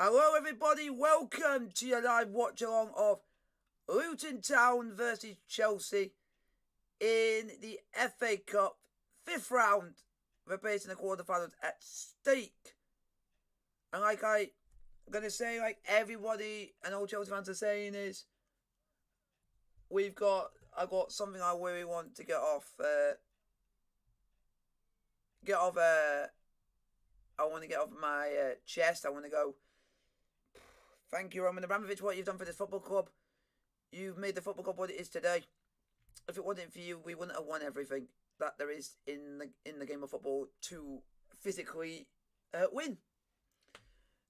Hello everybody, welcome to your live watch along of Luton Town versus Chelsea in the FA Cup 5th round, replacing the quarterfinals at stake. And like I'm gonna say, like everybody and all Chelsea fans are saying, is I got something I really want to get off. I want to get off my chest. I want to go. Thank you, Roman Abramovich, what you've done for this football club. You've made the football club what it is today. If it wasn't for you, we wouldn't have won everything that there is in the game of football to physically win.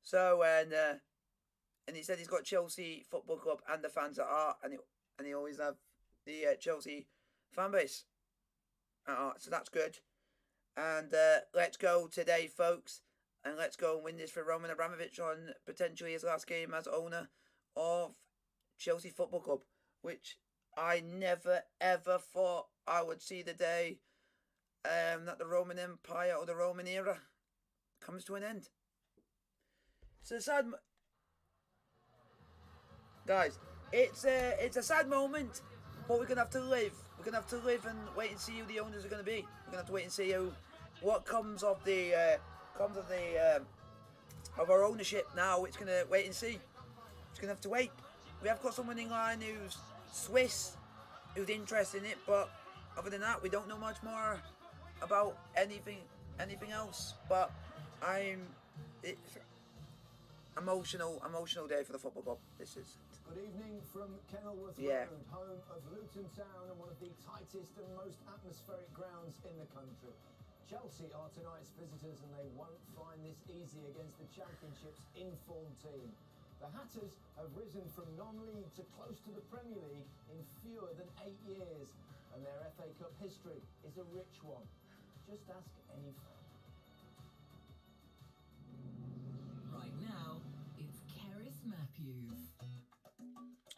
So and he said he's got Chelsea Football Club and the fans at heart, and he always have the Chelsea fan base at heart. So that's good. And let's go today, folks. And let's go and win this for Roman Abramovich on potentially his last game as owner of Chelsea Football Club, which I never ever thought I would see the day that the Roman Empire or the Roman era comes to an end. It's a sad, guys. It's a sad moment, but we're gonna have to live. We're gonna have to live and wait and see who the owners are gonna be. We're gonna have to wait and see what comes of our ownership now. It's gonna wait and see. It's gonna have to wait. We have got someone in line who's Swiss, who's interested in it, but other than that, we don't know much more about anything else. But it's emotional day for the football club. This is. Good evening from Kenilworth Road, home of Luton Town and one of the tightest and most atmospheric grounds in the country. Chelsea are tonight's visitors and they won't find this easy against the Championship's in-form team. The Hatters have risen from non-league to close to the Premier League in fewer than 8 years, and their FA Cup history is a rich one. Just ask any fan. Right now, it's Keris Matthews.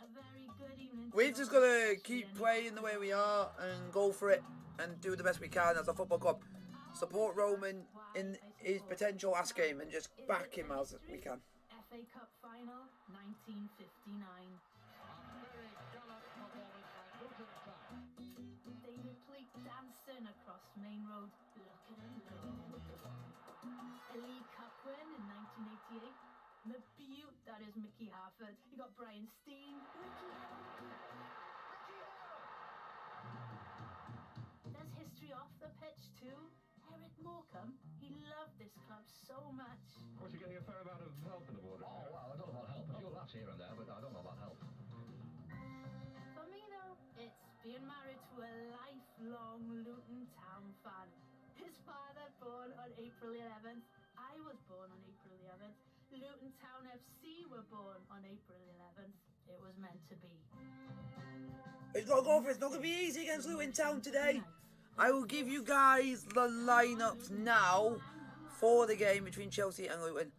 A very good evening. We've just got to keep playing the way we are and go for it and do the best we can as a football club. Support Roman in his potential last game and just back him as we can. FA Cup final 1959. David Pleat dancing across Main Road. Look at him go. A League Cup win in 1988. And the beaut that is Mickey Harford. You got Brian Steen. There's history off the pitch too. Eric Morecambe, he loved this club so much. Of course, you're getting a fair amount of help in the border. Oh, well, I don't know about help. A few laughs here and there, but I don't know about help. For me, though, it's being married to a lifelong Luton Town fan. His father born on April 11th. I was born on April 11th. Luton Town FC were born on April 11th. It was meant to be. It's got to go for it. It's not going to be easy against Luton Town today. I will give you guys the lineups now for the game between Chelsea and Luton.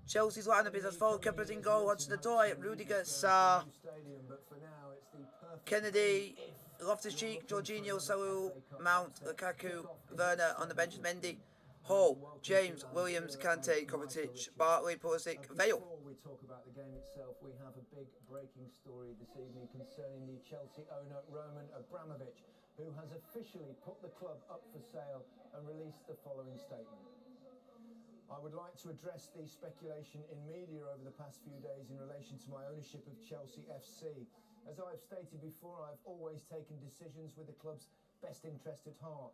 Chelsea's lineup is as follows: Keepers in goal, Hudson Odoi, Rudiger, Sarr, Kennedy, Loftus-Cheek, Jorginho, Saul, Mount, Lukaku, Werner. On the bench is Mendy, Hall, James, Williams, Kante, Kovacic, Bartley, Pulisic, Vale. Before we talk about the game itself, we have a big breaking story this evening concerning the Chelsea owner Roman Abramovich, who has officially put the club up for sale and released the following statement. I would like to address the speculation in media over the past few days in relation to my ownership of Chelsea FC. As I have stated before, I've always taken decisions with the club's best interest at heart.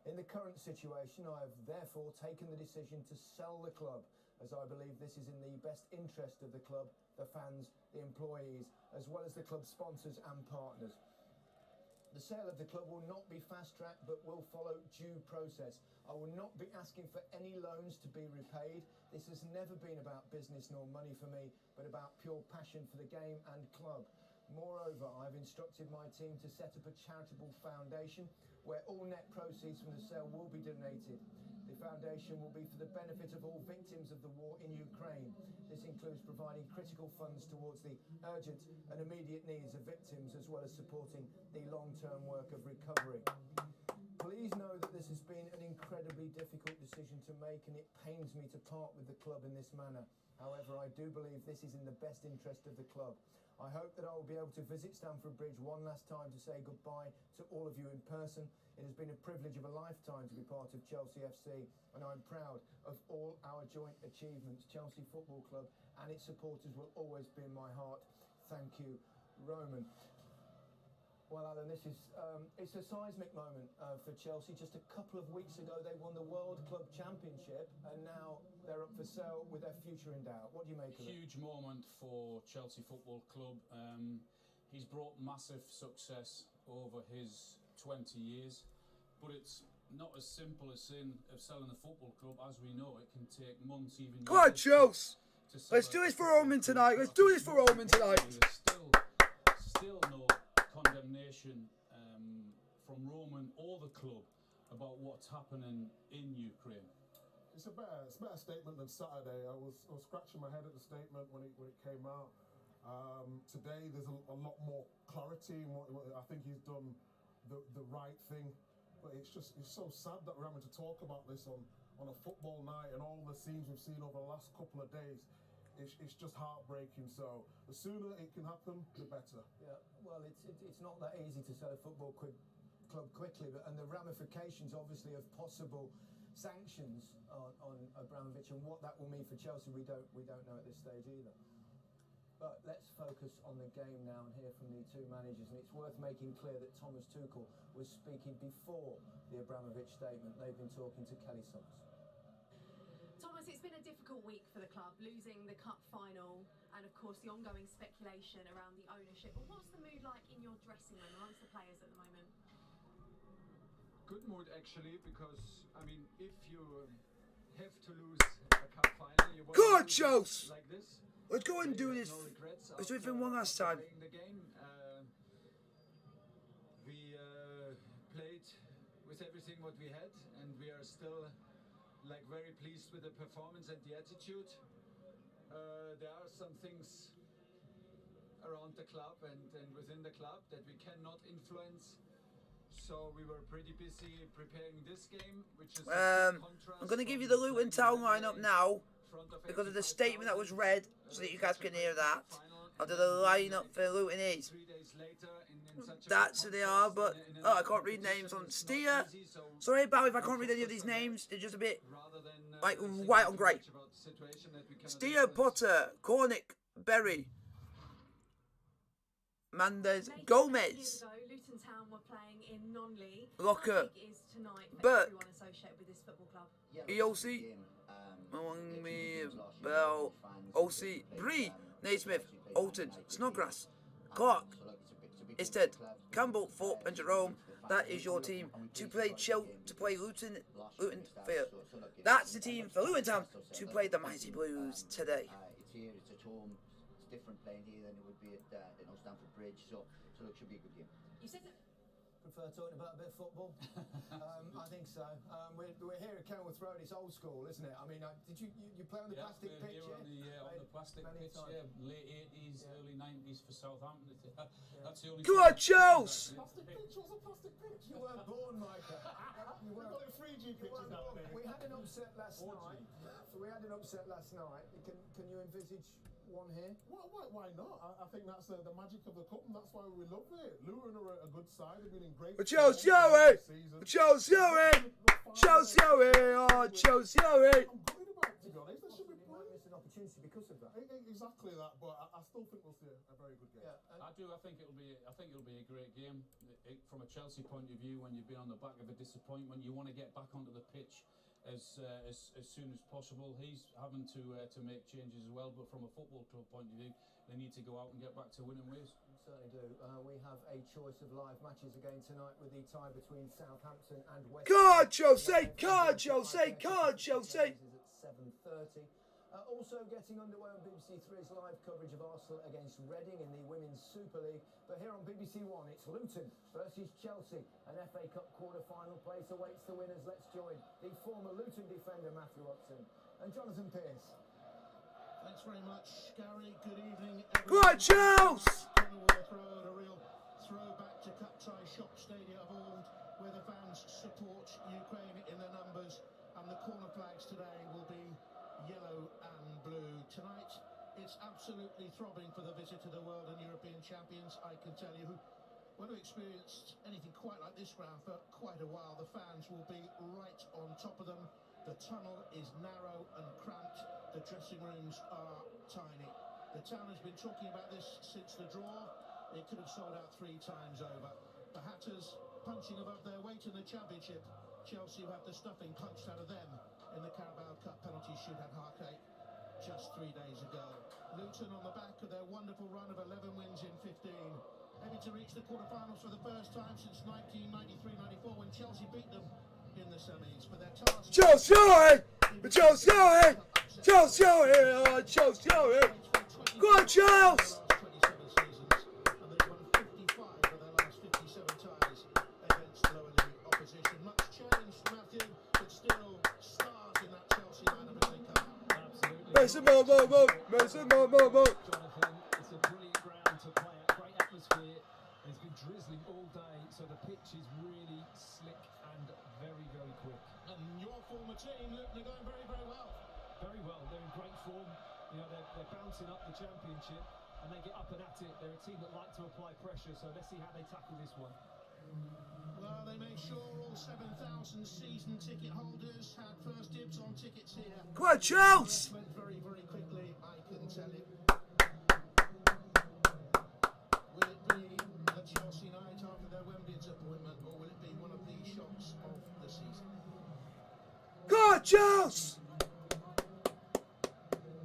In the current situation, I have therefore taken the decision to sell the club, as I believe this is in the best interest of the club, the fans, the employees, as well as the club's sponsors and partners. The sale of the club will not be fast-tracked, but will follow due process. I will not be asking for any loans to be repaid. This has never been about business nor money for me, but about pure passion for the game and club. Moreover, I've instructed my team to set up a charitable foundation where all net proceeds from the sale will be donated. The foundation will be for the benefit of all victims of the war in Ukraine. This includes providing critical funds towards the urgent and immediate needs of victims, as well as supporting the long-term work of recovery. Please know that this has been an incredibly difficult decision to make, and it pains me to part with the club in this manner. However, I do believe this is in the best interest of the club. I hope that I will be able to visit Stamford Bridge one last time to say goodbye to all of you in person. It has been a privilege of a lifetime to be part of Chelsea FC, and I'm proud of all our joint achievements. Chelsea Football Club and its supporters will always be in my heart. Thank you, Roman. Well, Alan, this is it's a seismic moment for Chelsea. Just a couple of weeks ago, they won the World Club Championship, and now they're up for sale with their future in doubt. What do you make of it? Huge moment for Chelsea Football Club. He's brought massive success over his 20 years, but it's not as simple as selling a football club. As we know, it can take months, even years. Come on, Chelsea! Let's do this for Roman tonight. Let's do this for Roman tonight. There's still no condemnation from Roman or the club about what's happening in Ukraine. It's a better statement than Saturday. I was scratching my head at the statement when it came out. Today there's a lot more clarity. I think he's done the right thing, but it's so sad that we're having to talk about this on a football night, and all the scenes we've seen over the last couple of days. It's just heartbreaking. So the sooner it can happen, the better. Yeah, well, it's not that easy to sell a football club quickly, and the ramifications, obviously, of possible sanctions on Abramovich and what that will mean for Chelsea, we don't know at this stage either. But let's focus on the game now and hear from the two managers. And it's worth making clear that Thomas Tuchel was speaking before the Abramovich statement. They've been talking to Kelly Summers. Thomas, it's been a difficult week for the club, losing the cup final and, of course, the ongoing speculation around the ownership. But what's the mood like in your dressing room amongst the players at the moment? Good mood, actually, because, I mean, if you have to lose a cup final, you want Good, to Chelsea! like this. Let's go and do this. Let's do it for one last time. The game, we played with everything what we had, and we are still very pleased with the performance and the attitude. There are some things around the club and within the club that we cannot influence. So we were pretty busy preparing this game, which is I'm going to give you the Luton Town lineup now because of the statement that was read, so that you guys can hear that. I'll do the lineup for Luton is. That's who they are, but I can't read names on Steer. Sorry about if I can't read any of these names. They're just a bit like white on grey. Steer, Potter, Cornick, Berry, Mendes, Gomez, Luton Town were playing in non-league. Locker, Burke, EOC, Bell, OC, Bree, Naismith, Alton, Snodgrass, Clark, Isted, Campbell, Thorpe and Jerome. That is your team to play Luton Field. That's the team for Luton Town to play the Mighty Blues today. It's here, it's at home. It's different playing here than it would be at Stamford Bridge. So it should be a good game. You said that. Prefer talking about a bit of football? I think so. We're here at Kenilworth Road. It's old school, isn't it? I mean, did you play on the plastic pitch? Yeah, on the plastic pitch. Yeah, late 80s, early 90s for Southampton. That's the only. Come on, Chelsea! Plastic pitch? What's a plastic pitch? You weren't born, Micah. We've got it 3G pitches out there. We had an upset last night. Can you envisage one here? Why not? I think that's the magic of the cup, and that's why we love it. Luton are a good side. They've been in great. Chelsea! Chelsea! Chelsea! Oh, Chelsea! I'm gutted about it, to be honest. There should be might miss an opportunity because of that. Exactly that, but I still think we'll see a very good game. Yeah, I do. I think it'll be a great game. From a Chelsea point of view, when you've been on the back of a disappointment, you want to get back onto the pitch as soon as possible. He's having to make changes as well, but from a football club point of view, they need to go out and get back to winning ways. Certainly do. We have a choice of live matches again tonight with the tie between Southampton and West Ham. Chelsea! Chelsea! Chelsea! Is at 7:30. Also getting underway on BBC Three's live coverage of Arsenal against Reading in the Women's Super League. But here on BBC One, it's Luton versus Chelsea. An FA Cup quarter-final place awaits the winners. Let's join the former Luton defender Matthew Upton and Jonathan Pearce. Thanks very much, Gary. Good evening. Go on, Chelsea! Kenilworth Road, a real throwback to Cut Tie Shop Stadium of old. where the fans support Ukraine in their numbers, and the corner flags today will be yellow and blue. Tonight, it's absolutely throbbing for the visit to the world and European champions. I can tell you, who won't have experienced anything quite like this ground for quite a while. The fans will be right on top of them. The tunnel is narrow and cramped. The dressing rooms are tiny. The town has been talking about this since the draw. It could have sold out 3 times over. The Hatters punching above their weight in the championship. Chelsea, who had the stuffing punched out of them in the Carabao Cup penalty shootout heartache just 3 days ago. Luton on the back of their wonderful run of 11 wins in 15. Headed to reach the quarterfinals for the first time since 1993-94 when Chelsea beat them in the semis. For their task... Chelsea! Chelsea! Chelsea! Oh, Chelsea! Go on, Chelsea! And they've won 55 of their last 57 ties against lower league opposition. Much changed, Matthew, but still stars in that Chelsea lineup as they come out. Absolutely. Mason Mount! Mason Mount! Jonathan, it's a brilliant ground to play at, great atmosphere. It's been drizzling all day, so the pitch is really slick and very, very quick. And your former team, Luton, are going very, very well. Very well, they're in great form. You know, they're bouncing up the championship and they get up and at it. They're a team that like to apply pressure, so let's see how they tackle this one. Well, they made sure all 7,000 season ticket holders had first dibs on tickets here. Come on, Chelsea! Went very, very quickly, I can tell you. Will it be a Chelsea night after their Wembley disappointment, or will it be one of the shocks of the season? Go on, Chelsea!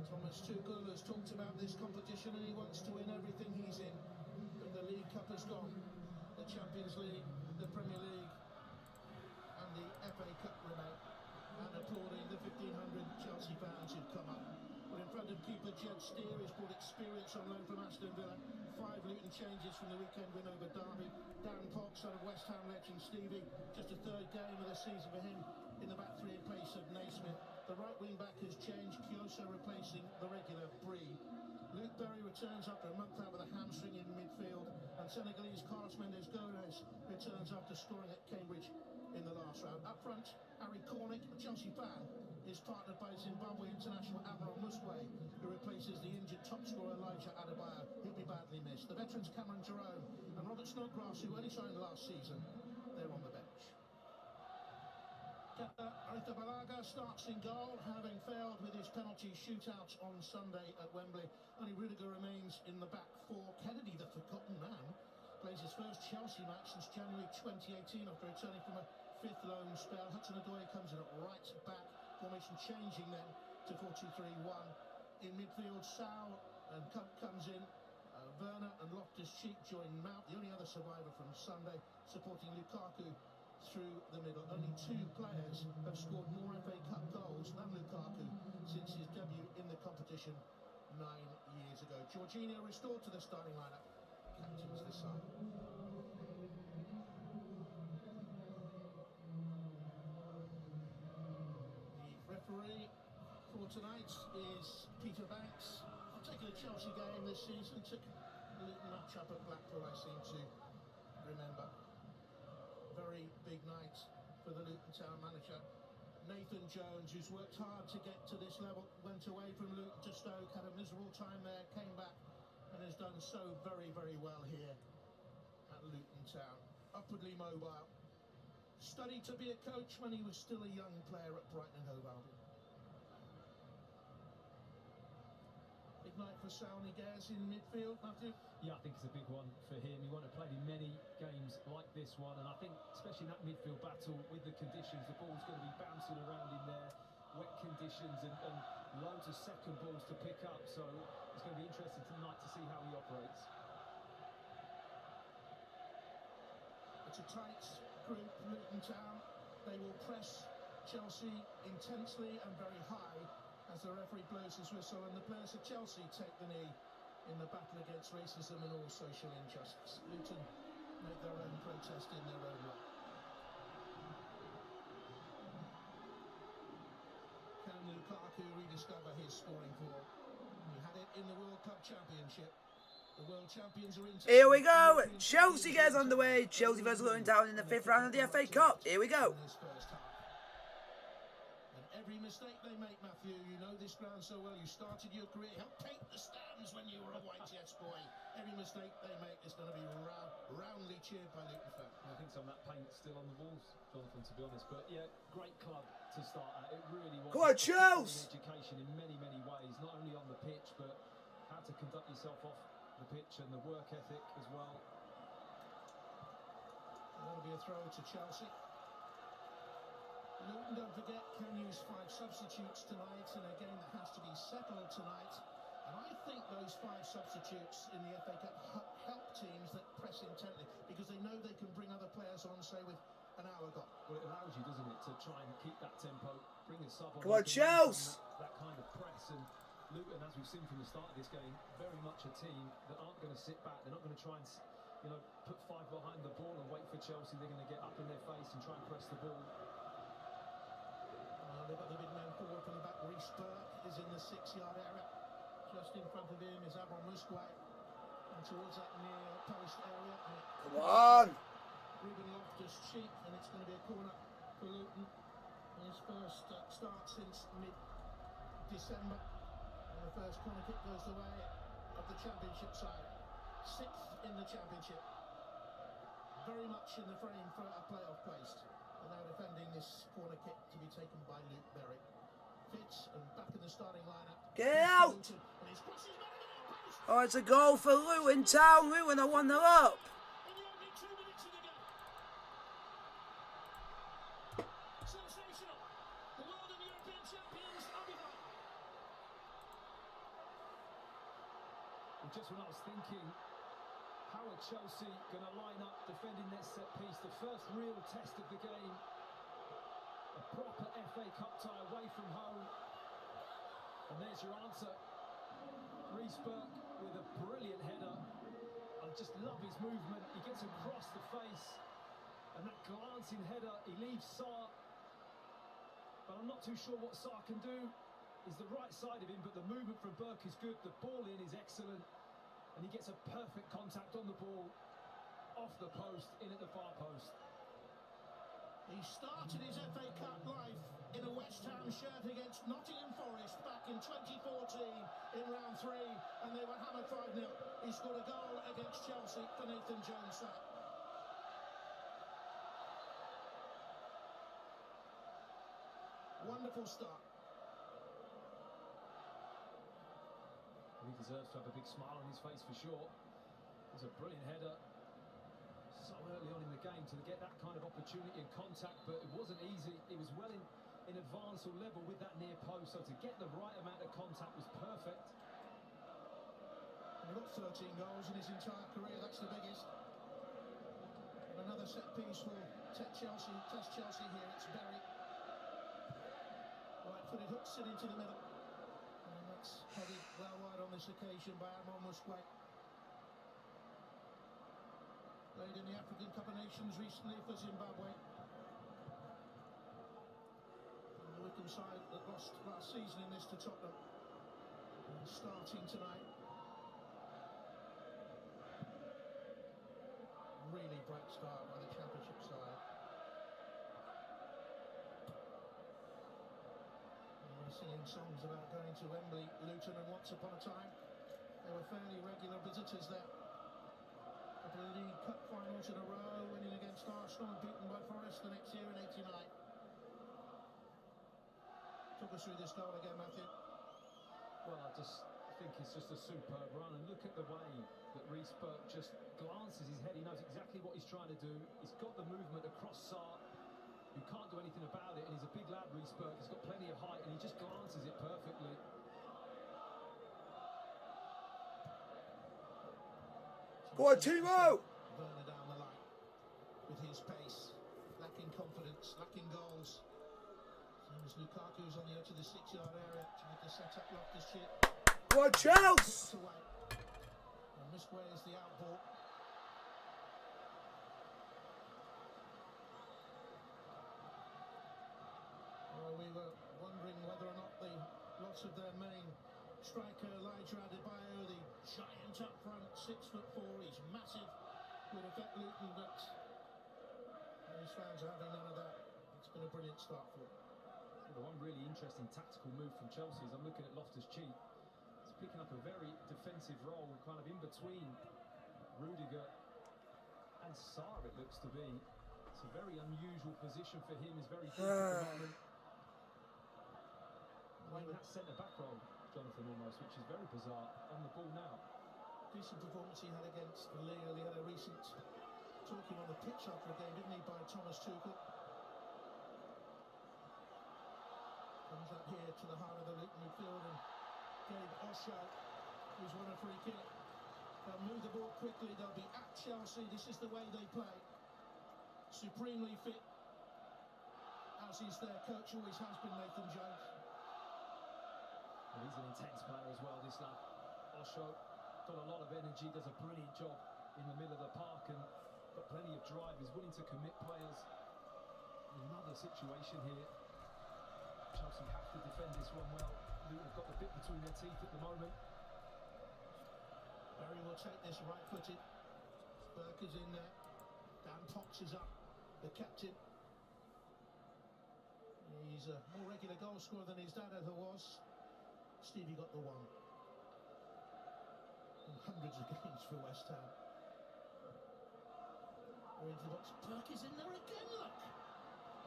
Thomas Tuchel has talked about this competition and he wants to win everything he's in. But the League Cup has gone. The Champions League, the Premier League and the FA Cup remain. And applauding the 1,500 Chelsea fans who've come up. But in front of keeper Jed Steer, who's brought experience on loan from Aston Villa. 5 Luton changes from the weekend win over Derby. Darren Fox, son of West Ham legend Stevie. Just a 3rd game of the season for him in the back 3 in place of Naismith. The right wing back has changed, Kyoso replacing the regular Bree. Luke Berry returns after a month out with a hamstring in midfield, and Senegalese Carlos Mendes Gomes returns after scoring at Cambridge in the last round. Up front, Harry Cornick, a Chelsea fan, is partnered by Zimbabwe international Admiral Muswe, who replaces the injured top scorer Elijah Adebayo. He'll be badly missed. The veterans Cameron Jerome and Robert Snodgrass, who only signed last season, they're on the bench. Arrizabalaga starts in goal, having failed with his penalty shootout on Sunday at Wembley. Only Rudiger remains in the back 4. Kennedy, the forgotten man, plays his first Chelsea match since January 2018 after returning from a 5th loan spell. Hudson-Odoi comes in at right back, formation changing then to 4-2-3-1. In midfield, Sal and Cup comes in. Werner and Loftus-Cheek join Mount, the only other survivor from Sunday, supporting Lukaku through the middle. Only 2 players have scored more FA Cup goals than Lukaku since his debut in the competition 9 years ago. Jorginho restored to the starting lineup, captains the side. The referee for tonight is Peter Banks. I've taken a Chelsea game this season, took a Luton match up at Blackpool, I seem to remember. Very big night for the Luton Town manager. Nathan Jones, who's worked hard to get to this level, went away from Luton to Stoke, had a miserable time there, came back and has done so very, very well here at Luton Town. Upwardly mobile. Studied to be a coach when he was still a young player at Brighton and Hove Albion. Big night for Sal Niguez in midfield, Matthew. Yeah, I think it's a big one for him. He won't have played in many games like this one, and I think especially in that midfield battle with the conditions, the ball's going to be bouncing around in there, wet conditions and loads of second balls to pick up, so it's going to be interesting tonight to see how he operates. It's a tight group, Luton Town. They will press Chelsea intensely and very high as the referee blows his whistle, and the players of Chelsea take the knee in the battle against racism and all social injustice. Luton make their own protest in their own way. Can Lukaku rediscover his scoring form? He had it in the World Cup Championship. The world champions are in. Here we go. Chelsea gets underway. Chelsea versus Luton Town in the 5th round of the FA Cup. Here we go. Every mistake they make, Matthew, you know this ground so well. You started your career, helped take the stands when you were a White Jets boy. Every mistake they make is going to be roundly cheered by Luton fans. I think some of that paint still on the walls, Jonathan, to be honest. But yeah, great club to start at. It really was. Come on, Chelsea! Education in many, many ways, not only on the pitch, but how to conduct yourself off the pitch and the work ethic as well. That'll be a throw to Chelsea. Luton, don't forget, can use 5 substitutes tonight in a game that has to be settled tonight. And I think those 5 substitutes in the FA Cup help teams that press intently because they know they can bring other players on, say, with an hour gone. Well, it allows you, doesn't it, to try and keep that tempo, bring a sub on. Come on, Chelsea! That kind of press. And Luton, as we've seen from the start of this game, very much a team that aren't going to sit back. They're not going to try and, you know, put 5 behind the ball and wait for Chelsea. They're going to get up in their face and try and press the ball. They've got the big man forward from the back. Reece Burke is in the 6-yard area. Just in front of him is Abron Musquay. And towards that near post area. Come on! Ruben Loftus-Cheek, and it's going to be a corner for Luton. His first start since mid-December. And the first corner kick goes the way of the Championship side. 6th in the Championship. Very much in the frame for a playoff place. And now defending this corner kick to be taken by Luke Berry. Fitz and back in the starting lineup. Get out! Oh, it's a goal for Luton Town. Luton are 1-0 up. Sensational. The world and European champions are behind. Well, just when I was thinking, how are Chelsea going to line up defending their set piece? The first real test of the game. A proper FA Cup tie away from home. And there's your answer. Reece Burke with a brilliant header. I just love his movement. He gets across the face. And that glancing header, he leaves Sarr. But I'm not too sure what Sarr can do. He's the right side of him, but the movement from Burke is good. The ball in is excellent. And he gets a perfect contact on the ball, off the post, in at the far post. He started his FA Cup life in a West Ham shirt against Nottingham Forest back in 2014 in round 3, and they were hammered 5-0. He scored a goal against Chelsea for Nathan Jones' side. Wonderful start. He deserves to have a big smile on his face for sure. It's a brilliant header. So early on in the game to get that kind of opportunity and contact, but it wasn't easy. It was well in advance or level with that near post, so to get the right amount of contact was perfect. He's got 13 goals in his entire career, that's the biggest. And another set piece will test Chelsea here, it's Berry. Right-footed hooks it into the middle. And that's headed well wide on this occasion by Abron Musquay. Played in the African Cup of Nations recently for Zimbabwe. And the Wickham side that lost last season in this to Tottenham. And starting tonight. Really bright start by the Championship side. And we're singing songs about going to Wembley, Luton, and once upon a time they were fairly regular visitors there. The League Cup finals in a row, winning against Arsenal, beaten by Forest the next year in '89. Talk us through this goal again, Matthew. Well, I think it's just a superb run, and look at the way that Reece Burke just glances his head. He knows exactly what he's trying to do. He's got the movement across Sarr, who can't do anything about it, and he's a big lad, Reece Burke. He's got plenty of height, and he just glances it perfectly. Go on, Timo! Werner down the line with his pace, lacking confidence, lacking goals. Same as Lukaku's on the edge of the 6-yard area, trying to set up Loftus-Cheek. Go on, Chelsea! And Musquay is the out ball. Well, we were wondering whether or not the loss of their main striker, Elijah Adebayo, the giant up front, 6'4", he's massive. Would affect Luton, but those fans are having none of that. It's been a brilliant start for them. Well, the one really interesting tactical move from Chelsea is I'm looking at Loftus-Cheek. He's picking up a very defensive role, kind of in between Rudiger and Sarr, it looks to be. It's a very unusual position for him. He's very deep at the moment. Playing that centre-back role, Jonathan, almost, which is very bizarre. On the ball now. Decent performance he had against Lille. He had a recent talking on the pitch after a game, didn't he, by Thomas Tuchel. Comes up here to the heart of the Luton midfield and gave Osho, who's won a free kick. They'll move the ball quickly. They'll be at Chelsea. This is the way they play. Supremely fit, as is their coach, always has been, Nathan Jones. Well, he's an intense player as well, this lad. Osho got a lot of energy, does a brilliant job in the middle of the park and got plenty of drive. He's willing to commit players. Another situation here. Chelsea have to defend this one well. Luton have got the bit between their teeth at the moment. Berry will take this right-footed. Burke is in there. Dan Potts is up, the captain. He's a more regular goal scorer than his dad ever was. Stevie got the one. In hundreds of games for West Ham. We're into the box. Burke is in there again, look!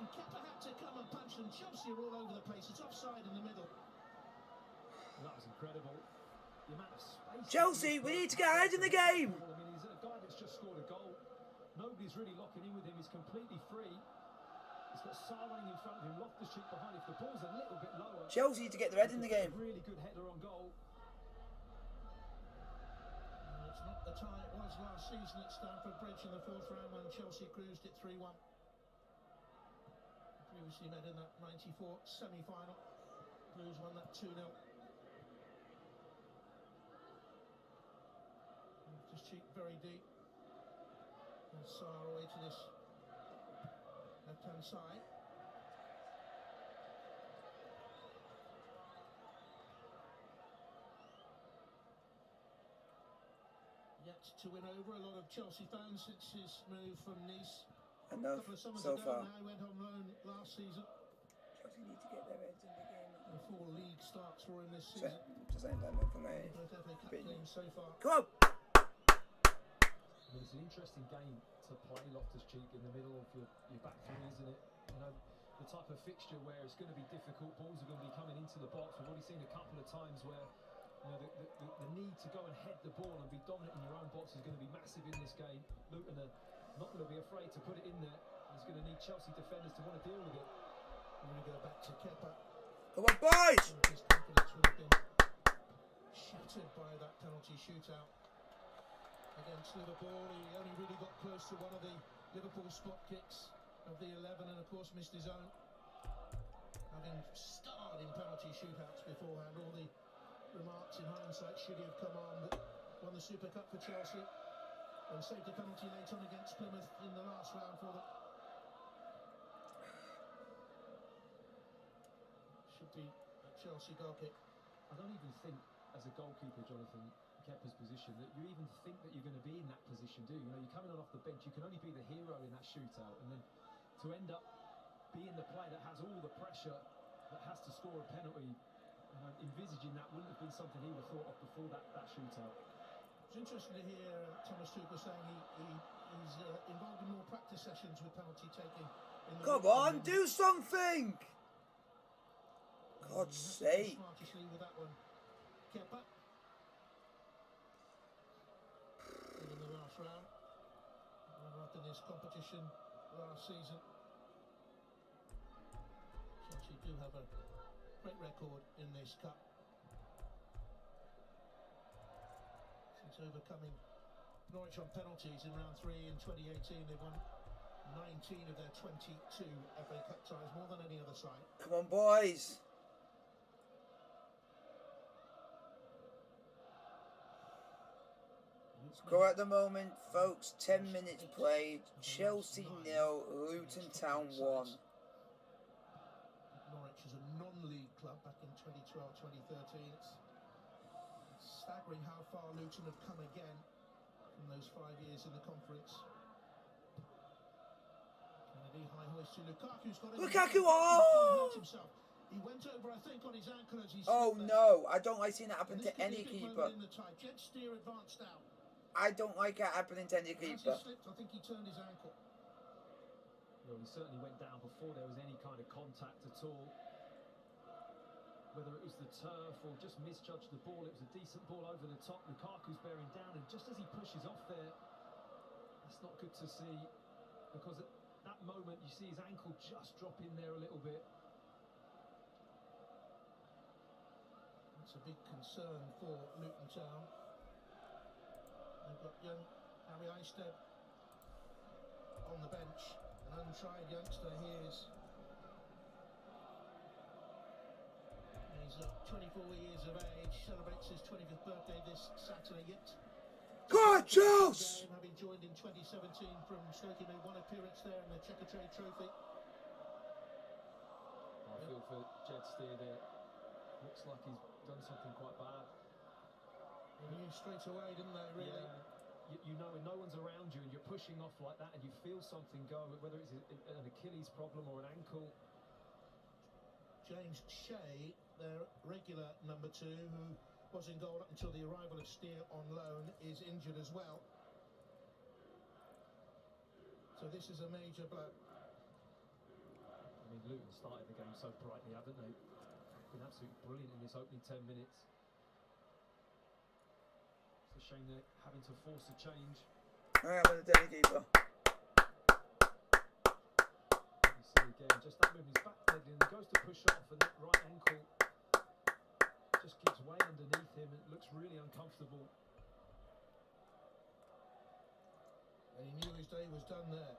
And Kepa had to come and punch them. Chelsea are all over the place. It's offside in the middle. Well, that was incredible. The amount of space. Chelsea, we need to get ahead in the game. I mean, he's a guy that's just scored a goal. Nobody's really locking in with him. He's completely free. He's got Sarr running in front of him, Loftus-Cheek behind. If the ball's a little bit lower, Chelsea to get their head in the game. Really good header on goal. It's not the tie it was last season at Stamford Bridge in the fourth round when Chelsea cruised it 3-1. Previously met in that 94 semi-final. Blues won that 2-0. Loftus-Cheek very deep. And Sarr away to this left-hand side. Yet to win over a lot of Chelsea fans since his move from Nice. Enough A couple of summers so ago far. now, he went on loan last season. Chelsea need to get their heads in the game. Before league starts for him this season. Just saying that for my Both FA Cup games so far. Come on! I mean, it's an interesting game to play Loftus-Cheek in the middle of your back three, isn't it? You know, the type of fixture where it's going to be difficult, balls are going to be coming into the box. We've already seen a couple of times where, you know, the need to go and head the ball and be dominant in your own box is going to be massive in this game. Luton are not going to be afraid to put it in there. He's going to need Chelsea defenders to want to deal with it. We're going to go back to Kepa. Come on, boys! His confidence would have been shattered by that penalty shootout against Liverpool. He only really got close to one of the Liverpool spot kicks of the 11 and of course missed his own. Having starred in penalty shootouts beforehand, all the remarks in hindsight should he have come on, but won the Super Cup for Chelsea and saved a penalty late on against Plymouth in the last round for them. Should be a Chelsea goal kick. I don't even think, as a goalkeeper, Jonathan, Kepa's position, that you even think that you're going to be in that position, do you? You know, you're coming on off the bench, you can only be the hero in that shootout, and then to end up being the player that has all the pressure, that has to score a penalty, envisaging that wouldn't have been something he would have thought of before that shootout. It's interesting to hear Thomas Tuchel saying he's involved in more practice sessions with penalty taking. Come on, do something! God's sake. Smartly with that one. Kepa. In the last round. Runner-up in this competition last season. Chelsea do have a great record in this cup. Since overcoming Norwich on penalties in round 3 in 2018, they've won 19 of their 22 FA Cup ties, more than any other side. Come on, boys. Score at the moment, folks. 10 minutes played. Chelsea 0, Luton Town 1. Norwich is a non-league club back in 2012-2013. It's remembering how far Luton have come again from those 5 years in the conference. Kennedy high hoist to Lukaku's got it. Lukaku! Oh! Himself. He went over, I think, on his ankle as he Oh no, I don't like seeing that happen to any keeper. Jet steer advanced out. I don't like it happening to any keeper. As he slipped, I think he turned his ankle. Well, he certainly went down before there was any kind of contact at all. Whether it was the turf or just misjudged the ball, it was a decent ball over the top. Lukaku's bearing down, and just as he pushes off there, that's not good to see, because at that moment you see his ankle just drop in there a little bit. That's a big concern for Luton Town. They've got young Harry Eisted on the bench, an untried youngster. He's 24 years of age, celebrates his 25th birthday this Saturday. Yet, God, Charles! Having joined in 2017 from Stoke, he made one appearance there in the Checkatrade Trophy. I feel for Jed Steer there. Looks like he's done something quite bad. They knew straight away, didn't they, really? Yeah. You know, when no one's around you and you're pushing off like that and you feel something go, whether it's an Achilles problem or an ankle. James Shea, their regular number 2, who was in goal up until the arrival of Steer on loan, is injured as well. So this is a major blow. I mean, Luton started the game so brightly, haven't they? Been absolutely brilliant in this opening 10 minutes. It's a shame they're having to force a change. I am the dead keeper. You see again, just that movement, his back deadly, and he goes to push off, and that right ankle just gives way underneath him. It looks really uncomfortable. And he knew his day was done there.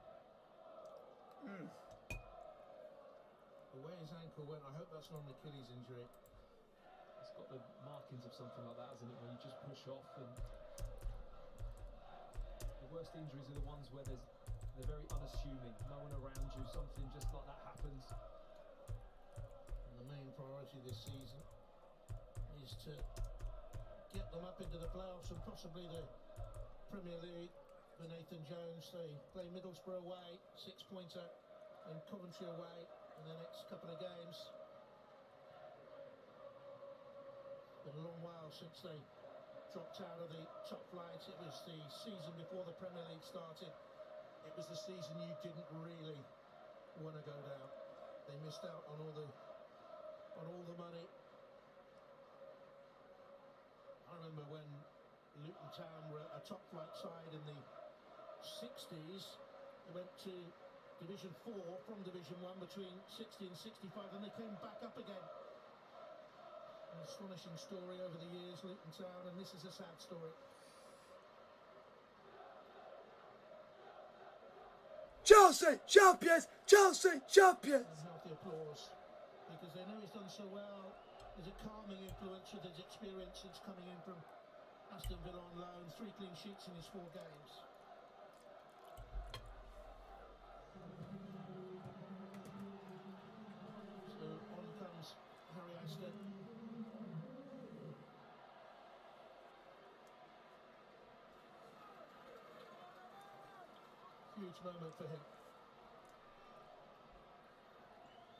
The way his ankle went, I hope that's not an Achilles injury. It's got the markings of something like that, hasn't it, when you just push off. And the worst injuries are the ones where they're very unassuming, no one around you, something just like that happens. And the main priority this season is to get them up into the playoffs and possibly the Premier League. For Nathan Jones, they play Middlesbrough away, 6-pointer, and Coventry away in the next couple of games. It's been a long while since they dropped out of the top flight. It was the season before the Premier League started. It was the season you didn't really want to go down. They missed out on all the money. I remember when Luton Town were a top flight side in the 60s. They went to Division 4 from Division 1 between 60 and 65, and they came back up again. An astonishing story over the years, Luton Town, and this is a sad story. Chelsea champions! Chelsea champions! And healthy applause, because they know he's done so well. There's a calming influence with his experience since coming in from Aston Villa on loan, 3 clean sheets in his 4 games. So on comes Harry Aston. Huge moment for him.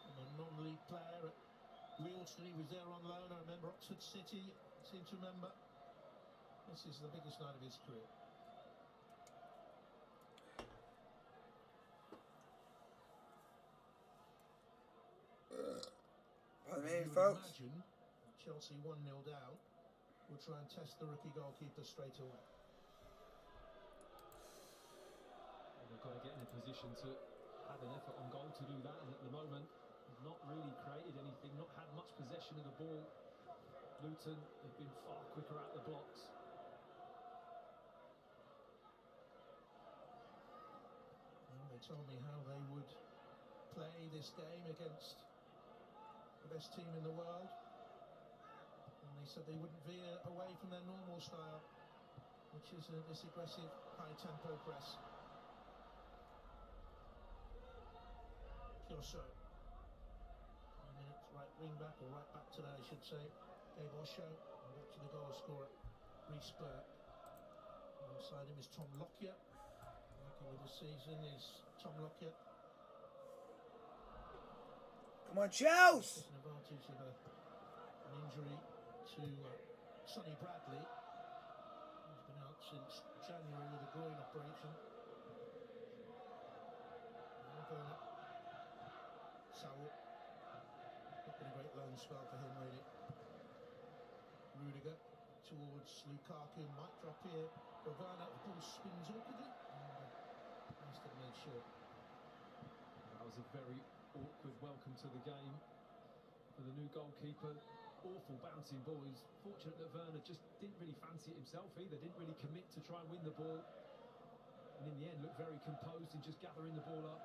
And a non-league player at Wealdstone, he was there on loan. I remember Oxford City, I seem to remember. This is the biggest night of his career. Pardon me, folks. Imagine Chelsea 1-0 down will try and test the rookie goalkeeper straight away. They've got to get in a position to have an effort on goal to do that, and at the moment not really created anything, not had much possession of the ball. Luton have been far quicker out the blocks. Well, they told me how they would play this game against the best team in the world, and they said they wouldn't veer away from their normal style, which is this aggressive high tempo press. Kioso, 9 minutes, right wing back, or right back today I should say. Gabe Osho, back to the goal scorer. Reece Burke. Alongside him is Tom Lockyer. Working with the season is Tom Lockyer. Come on, Chelsea! Taking advantage of an injury to Sonny Bradley. He's been out since January with a groin operation. Bernard. Sowell. Not been a great loan spell for him, really. Rudiger towards Lukaku. Might drop here. Bavana, the ball spins awkwardly. Must have made sure. That was a very awkward welcome to the game for the new goalkeeper. Awful bouncing ball. He's fortunate that Werner just didn't really fancy it himself either. Didn't really commit to try and win the ball. And in the end, looked very composed in just gathering the ball up.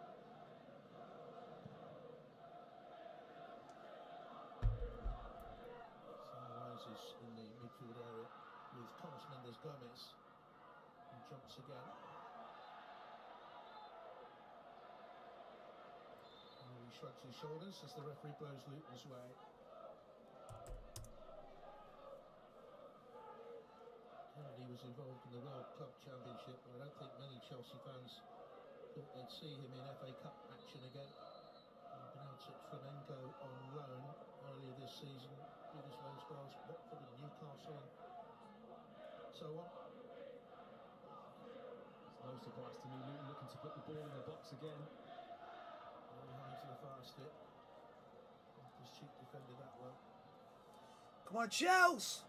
Rises in the midfield area with Carlos Mendes Gomez, who jumps again. And he shrugs his shoulders as the referee blows Luton's way. Kennedy was involved in the World Club Championship, but I don't think many Chelsea fans thought they'd see him in FA Cup action again. He'd been out at Flamengo on loan earlier this season. Previous loan spells, Watford and Newcastle and so on. It's no surprise to me, Luton looking to put the ball in the box again. Behind to the far stick. His cheek defended that well. Come on, Chelsea!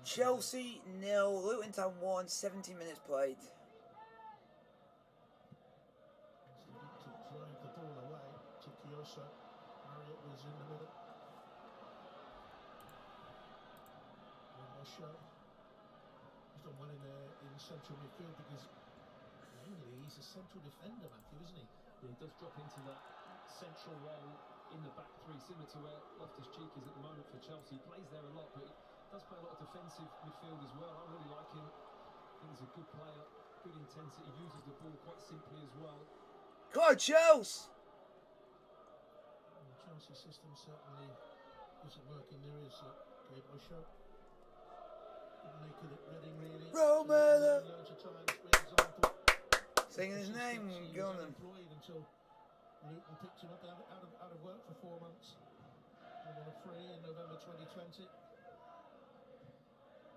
Chelsea 0, Luton Town 1, 17 minutes played. To drive the ball away to Kioso. Marriott was in the middle. Osho. He's done well in central midfield because mainly he's a central defender, Matthew, isn't he? Yeah, he does drop into that central role in the back three, similar to where Loftus-Cheek is at the moment for Chelsea. He plays there a lot, but he does play a lot of defensive midfield as well. I really like him. I think he's a good player, good intensity, uses the ball quite simply as well. Come on, Chelsea! The Chelsea system certainly isn't working. There is Gabe Osho. Make it at Reading, really. Romana! Loads of times, for example. Singing his name, He was Gilman. unemployed until Luton picked him up out of work for 4 months. And on a free in November 2020. It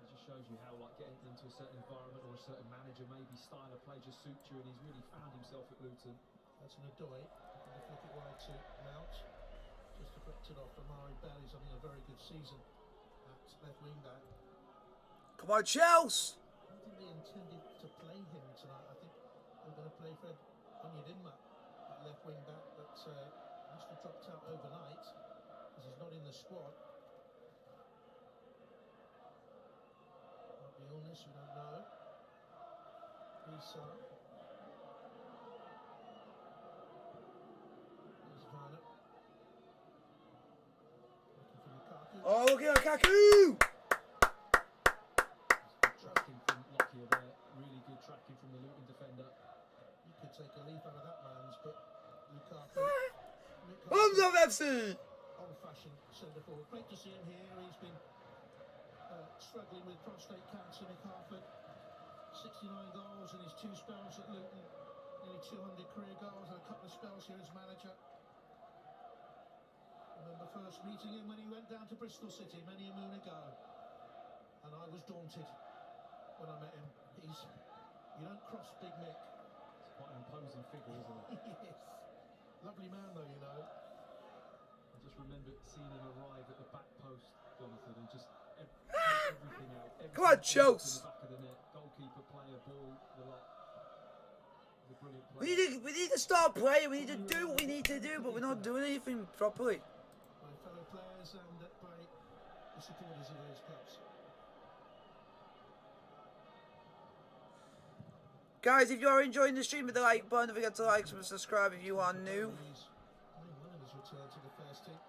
just shows you how getting into a certain environment or a certain manager, maybe style of play just suits you, and he's really found himself at Luton. That's an Adoy. Going to flick it wide to Mount. Just deflected off Amari Bell. He's having a very good season at left wing back. Come on, Chelsea! I don't think they intended to play him tonight. I think they were going to play Fred Onyedinma at left wing back, but must have dropped out overnight because he's not in the squad. Might be illness, we don't know. He's Werner. Looking for Lukaku. Oh, look at Lukaku! Tracking from Lockyer there, really good tracking from the Luton defender. You could take a leaf out of that man's, but Lukaku. Arms of FC! Old-fashioned centre forward. Great to see him here. He's been struggling with prostate cancer, Nick Harford. 69 goals in his 2 spells at Luton. Nearly 200 career goals and a couple of spells here as manager. I remember first meeting him when he went down to Bristol City many a moon ago. And I was daunted when I met him. You don't cross Big Nick. It's quite an imposing figure, isn't it? Yes. Lovely man though, you know. I just remember seeing him arrive at the back post, Jonathan, and just everything out. Come on, Chelsea! In the back of the net, goalkeeper, player, ball, the lot. He's a brilliant player. We need to start playing. We need to do what we need to do, but we're not doing anything properly. By fellow players and by the supporters of those clubs. Guys, if you are enjoying the stream, hit the like button. Don't forget to like and subscribe if you are new. One of his return to the first team.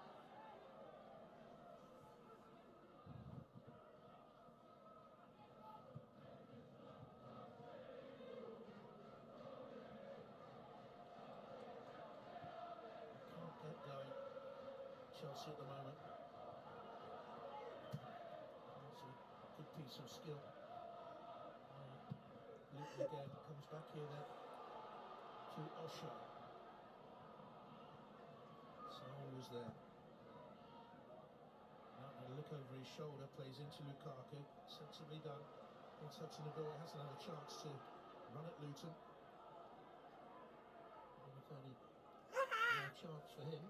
Can't get going. Chelsea at the moment. some skill. Luton again comes back here then to Osho. Saul was there. Now a look over his shoulder, plays into Lukaku. Sensibly done. Gets Hudson Odoi, hasn't had a chance to run at Luton. And a fairly rare chance for him.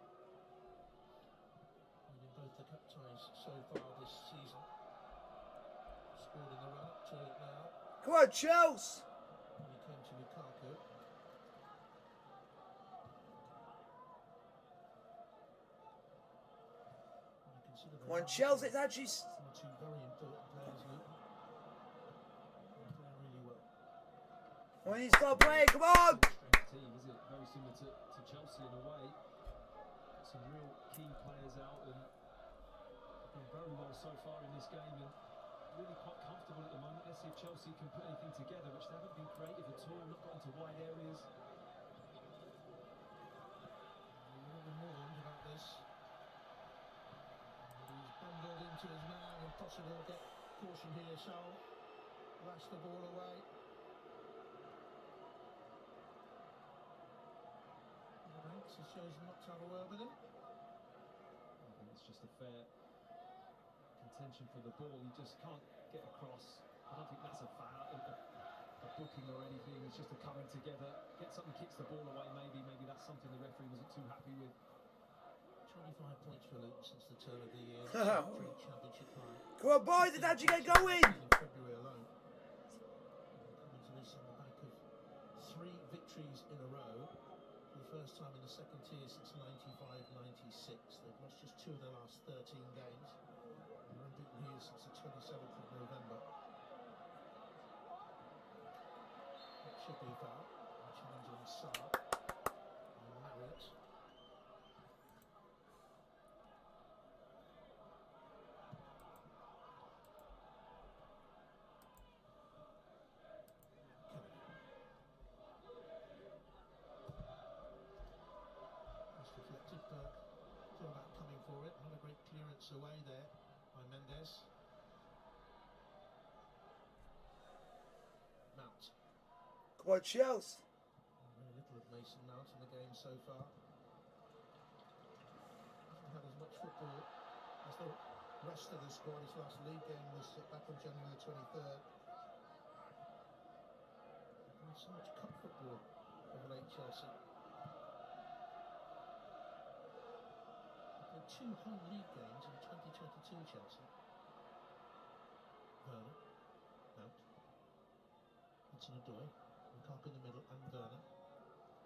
Winning both the cup ties so far this season. Scored in the run up to it now. Come on, Chelsea! When he came to Lukaku. Come on, Chelsea, it's actually... Two very important players, Luton. They're playing really well. When he's got to play, come on! Team, is it? Very similar to Chelsea in a way. Some real key players out and done very well so far in this game and really quite comfortable at the moment. Let's see if Chelsea can put anything together, which they haven't been creative at all, not got into wide areas. A little bit more about this. He's bundled into his man, impossible to get caution here. Saul lashed the ball away. He shows not to have a word with him. I think it's just a fair contention for the ball. You just can't get across. I don't think that's a foul, a booking or anything. It's just a coming together. Get something, kicks the ball away. Maybe that's something the referee wasn't too happy with. 25 points for Luton since the turn of the year. Championship line. Come on, boys, it's actually get going! In February alone. Coming to this on the back of 3 victories in a row. For the first time in the second tier since 95-96. They've lost just 2 of their last 13 games. They're unbeaten here since the 27th of November. That should be a foul. Challenge on Saar and Marriott. Deflected, but thought about coming for it. Not a great clearance away there by Mendes. Mount. Come on, Chelsea! Very little of Mason Mount in the game so far. Hasn't had as much football as the rest of the squad. His last league game was back on January the 23rd. So much cup football of late Chelsea. 2 home league games in 2022, Chelsea. Werner, Mount, Hudson Odoi, Lukaku in the middle, and Werner,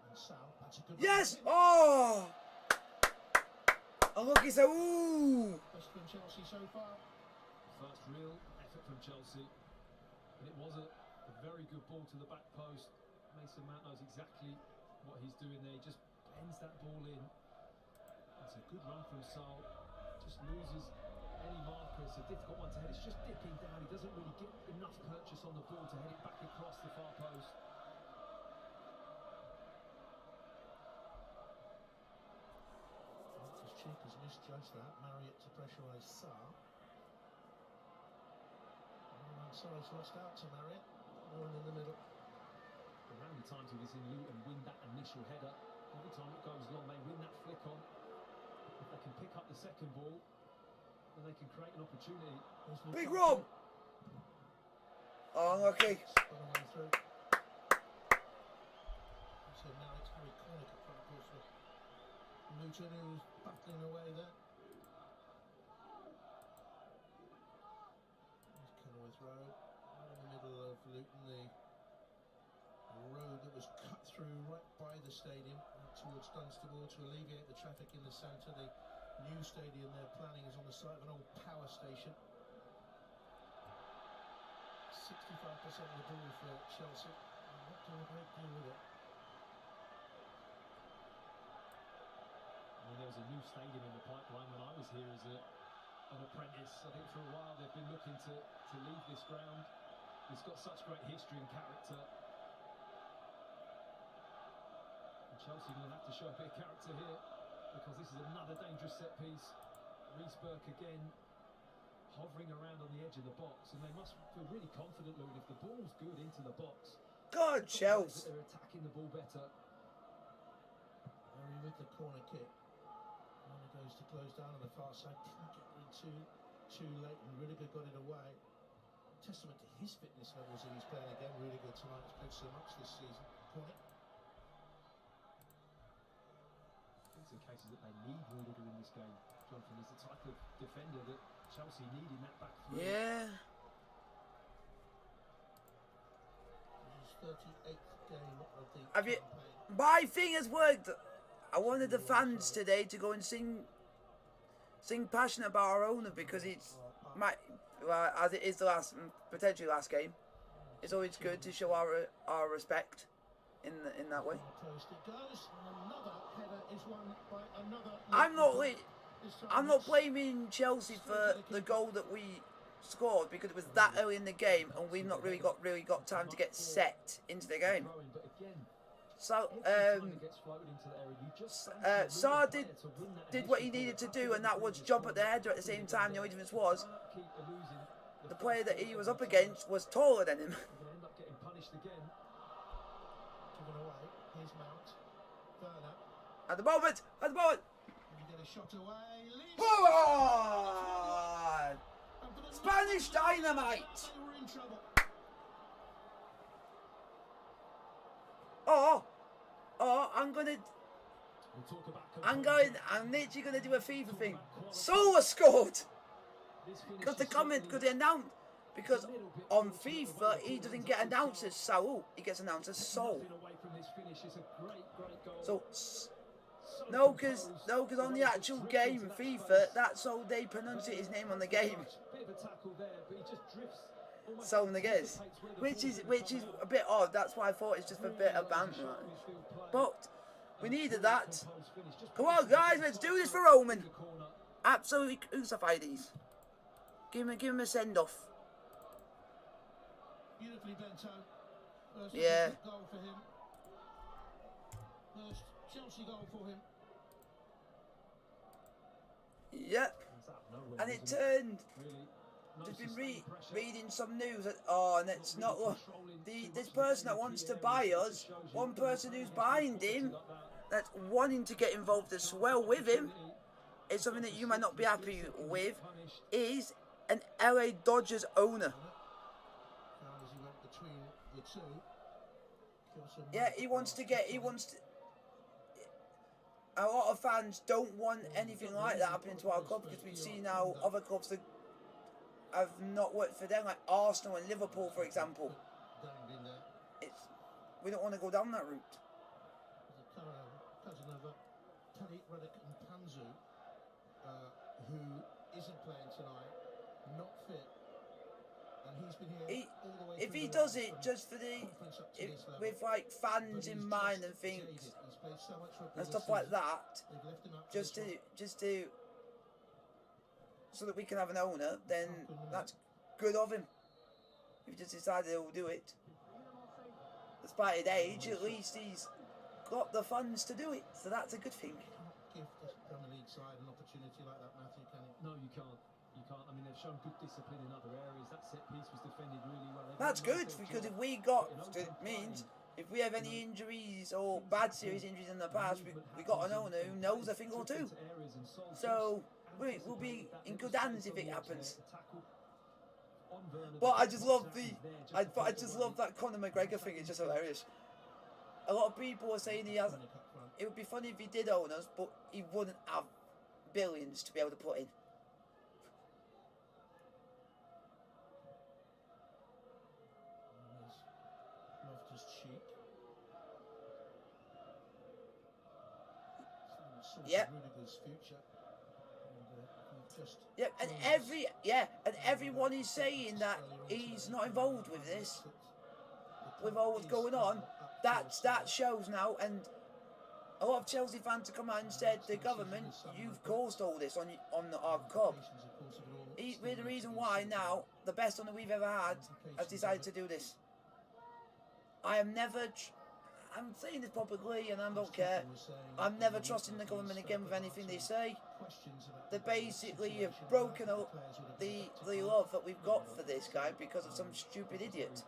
and Sal. That's a good. Yes! Oh! Unlucky, so ooh! Best from Chelsea so far. First real effort from Chelsea, and it was a very good ball to the back post. Mason Mount knows exactly what he's doing there. He just bends that ball in. It's a good run from Saul, just loses any marker. It's a difficult one to head. It's just dipping down. He doesn't really get enough purchase on the ball to head it back across the far post. His cheek has misjudged that. Marriott to pressurise Saar. Saar's lost out to Marriott. No one in the middle. Around the times he was in Luton, win that initial header. Every time it goes long, they win that flick on. If they can pick up the second ball, then they can create an opportunity. Big Rob! Oh, okay. Spun away through. So now it's Harry Connick at front, of course, for Luton, who's battling away there. There's Kenilworth Road, right in the middle of Luton, the road that was cut through right by the stadium towards Dunstable to alleviate the traffic in the centre. The new stadium they're planning is on the site of an old power station. 65% of the ball for Chelsea. Not doing a great deal with it. I mean, there was a new stadium in the pipeline when I was here as an apprentice. I think for a while they've been looking to leave this ground. It's got such great history and character. Chelsea going to have to show a bit of character here because this is another dangerous set piece. Rees Burke again hovering around on the edge of the box, and they must feel really confident, Luton, if the ball's good into the box. God, Chelsea. They're attacking the ball better. Harry with the corner kick. Corner goes to close down on the far side. Didn't get in too late, and Rudiger got it away. Testament to his fitness levels, and he's playing again really good tonight. He's played so much this season. Corner. It's the cases that they need Rudiger in this game. Jonathan is the type of defender that Chelsea need in that back three. Yeah. His 38th game of the Have you? campaign. My thing has worked. I wanted the fans today to go and sing passionate about our owner, because it's well, as it is the potentially last game. It's always good to show our respect in that way. I'm not blaming Chelsea for the goal that we scored, because it was that early in the game and we've not really got time to get set into the game. So Sarr did what he needed to do, and that was jump at the header at the same time. The only difference was the player that he was up against was taller than him. At the moment. Come on! Spanish dynamite! Oh, I'm literally gonna do a FIFA thing. Sola scored! Because the comment could announce, because on FIFA he doesn't get announced as Saul, he gets announced as Sol. So no, because on the actual game FIFA, that's how they pronounce his name on the game. So Niguez, which is a bit odd. That's why I thought it's just a bit of banter. But we needed that. Come on, guys, let's do this for Roman. Absolutely crucify these. Give him a send off. Beautifully bent out. Yeah. Goal for him. First Chelsea goal for him. Yep. And it turned. Just been reading some news that, and it's not this person that wants to buy us. One person who's behind him, that's wanting to get involved as well with him, is something that you might not be happy with, is an LA Dodgers owner. Yeah, he wants to. A lot of fans don't want anything like that happening to our club, because we've seen how other clubs that have not worked for them, like Arsenal and Liverpool, for example. We don't want to go down that route. Cousin of Tariq Redick and Panzu, who isn't playing tonight, not fit, and he's been here all the way if through he the does night it from just for with like fans in mind and things and stuff like that, just to so that we can have an owner, then that's good of him. If he just decided he'll do it. Despite his age, at least he's got the funds to do it, so that's a good thing. Give the Premier League side an opportunity like that, Matthew, can you? No, you can't. I mean, they've shown good discipline in other areas. That set piece was defended really well. That's good, because if we have any injuries or bad serious injuries in the past, we got an owner who knows a thing or two. So we'll be in good hands if it happens. But I just love that Conor McGregor thing. It's just hilarious. A lot of people are saying it would be funny if he did own us, but he wouldn't have billions to be able to put in. Yep. Yep, and everyone is saying that he's not involved with this, with all what's going on. That shows now, and a lot of Chelsea fans have come out and said, the government, you've caused all this on our club. We're the reason why now the best owner we've ever had has decided to do this. I am never. I'm saying this publicly, and I don't care. I'm never trusting the government again with anything they say. They basically have broken up the love that we've got for this guy because of some stupid idiot.